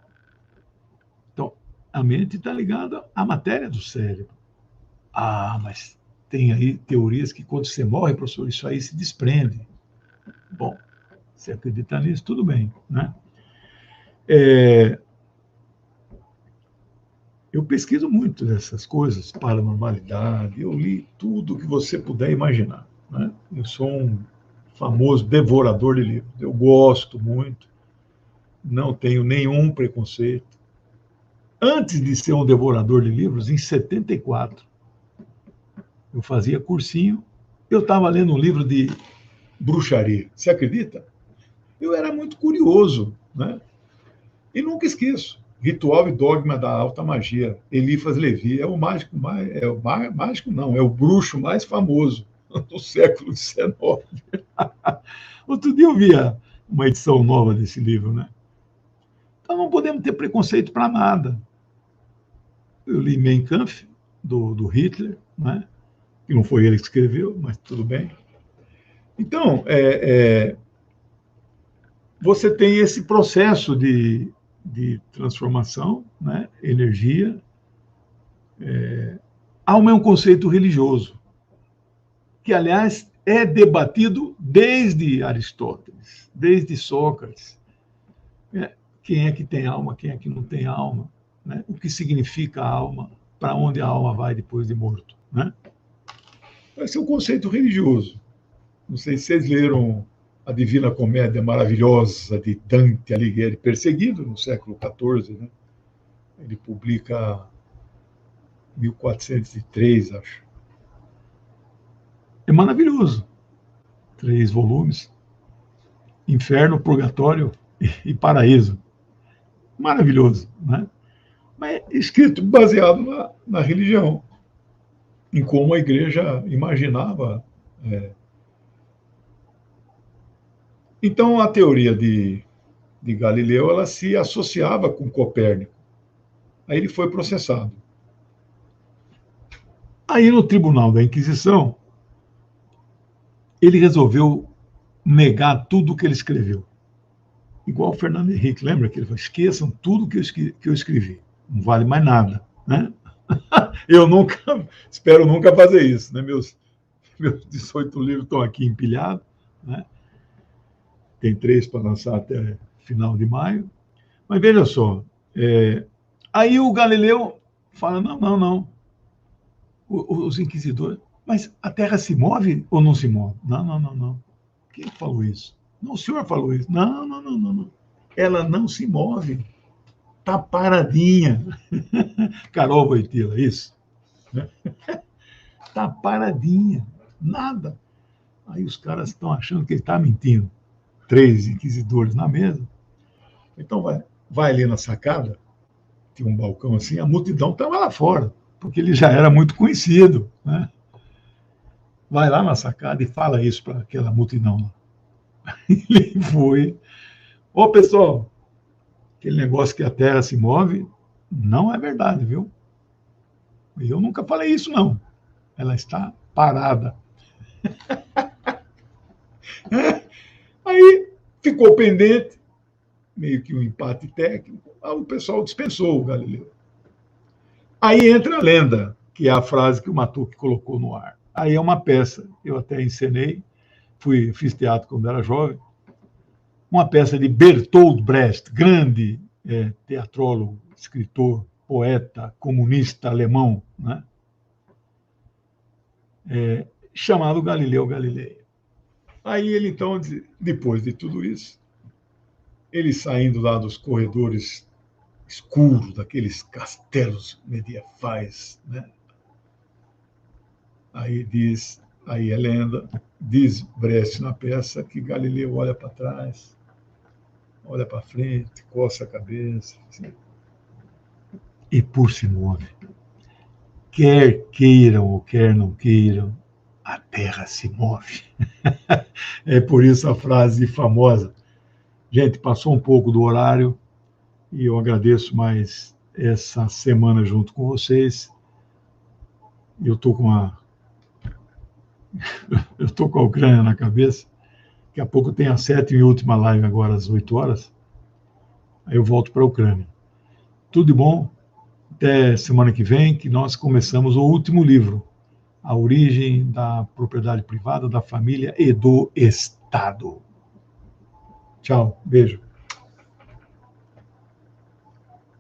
Então, a mente está ligada à matéria do cérebro. Ah, mas tem aí teorias que quando você morre, professor, isso aí se desprende. Bom, se acreditar nisso, tudo bem, né? Eu pesquiso muito dessas coisas, paranormalidade, eu li tudo que você puder imaginar, né? Eu sou um famoso devorador de livros, eu gosto muito, não tenho nenhum preconceito. Antes de ser um devorador de livros, em 74, eu fazia cursinho, eu estava lendo um livro de bruxaria, você acredita? Eu era muito curioso, né? E nunca esqueço. Ritual e Dogma da Alta Magia. Eliphas Levi é o mágico mais. Mágico não, é o bruxo mais famoso do século XIX. Outro dia eu vi uma edição nova desse livro, né? Então não podemos ter preconceito para nada. Eu li Mein Kampf, do Hitler, né? Que não foi ele que escreveu, mas tudo bem. Então, você tem esse processo de transformação, né? Energia. Alma é um conceito religioso, que, aliás, é debatido desde Aristóteles, desde Sócrates. Quem é que tem alma, quem é que não tem alma, né? O que significa a alma, para onde a alma vai depois de morto, né? Esse é um conceito religioso. Não sei se vocês leram a Divina Comédia Maravilhosa de Dante Alighieri, perseguido no século XIV, né? Ele publica 1403, acho. É maravilhoso. 3 volumes. Inferno, Purgatório e Paraíso. Maravilhoso, né? Mas escrito baseado na religião, em como a igreja imaginava. Então, a teoria de Galileu, ela se associava com Copérnico. Aí ele foi processado. Aí, no Tribunal da Inquisição, ele resolveu negar tudo o que ele escreveu. Igual o Fernando Henrique, lembra que ele falou, esqueçam tudo que eu escrevi, não vale mais nada, né? Eu espero nunca fazer isso, né? Meus 18 livros estão aqui empilhados, né? Tem 3 para lançar até final de maio. Mas veja só, aí o Galileu fala, não, os inquisidores, mas a Terra se move ou não se move? Não. Quem falou isso? Não, o senhor falou isso. Não. Ela não se move. Está paradinha. Carol Wojtyla, isso? Está paradinha. Nada. Aí os caras estão achando que ele está mentindo. 3 inquisidores na mesa. Então vai ali na sacada, tem um balcão assim, a multidão estava lá fora, porque ele já era muito conhecido, né? Vai lá na sacada e fala isso para aquela multidão lá. Ele foi. Ô, pessoal, aquele negócio que a Terra se move, não é verdade, viu? Eu nunca falei isso, não. Ela está parada. Aí ficou pendente, meio que um empate técnico. Aí o pessoal dispensou o Galileu. Aí entra a lenda, que é a frase que o Matuque colocou no ar. Aí é uma peça, eu até encenei, fiz teatro quando era jovem, uma peça de Bertolt Brecht, grande teatrólogo, escritor, poeta, comunista alemão, né? Chamado Galileu Galilei. Aí ele, então, depois de tudo isso, ele saindo lá dos corredores escuros, daqueles castelos medievais, né? Aí é lenda, diz Brecht na peça que Galileu olha para trás, olha para frente, coça a cabeça, assim, e por se move. Quer queiram ou quer não queiram, a Terra se move. É por isso a frase famosa. Gente, passou um pouco do horário e eu agradeço mais essa semana junto com vocês. Eu estou com a Ucrânia na cabeça. Daqui a pouco tem a 7ª e última live agora às 8 horas. Aí eu volto para a Ucrânia. Tudo de bom. Até semana que vem, que nós começamos o último livro, A Origem da Propriedade Privada, da Família e do Estado. Tchau, beijo.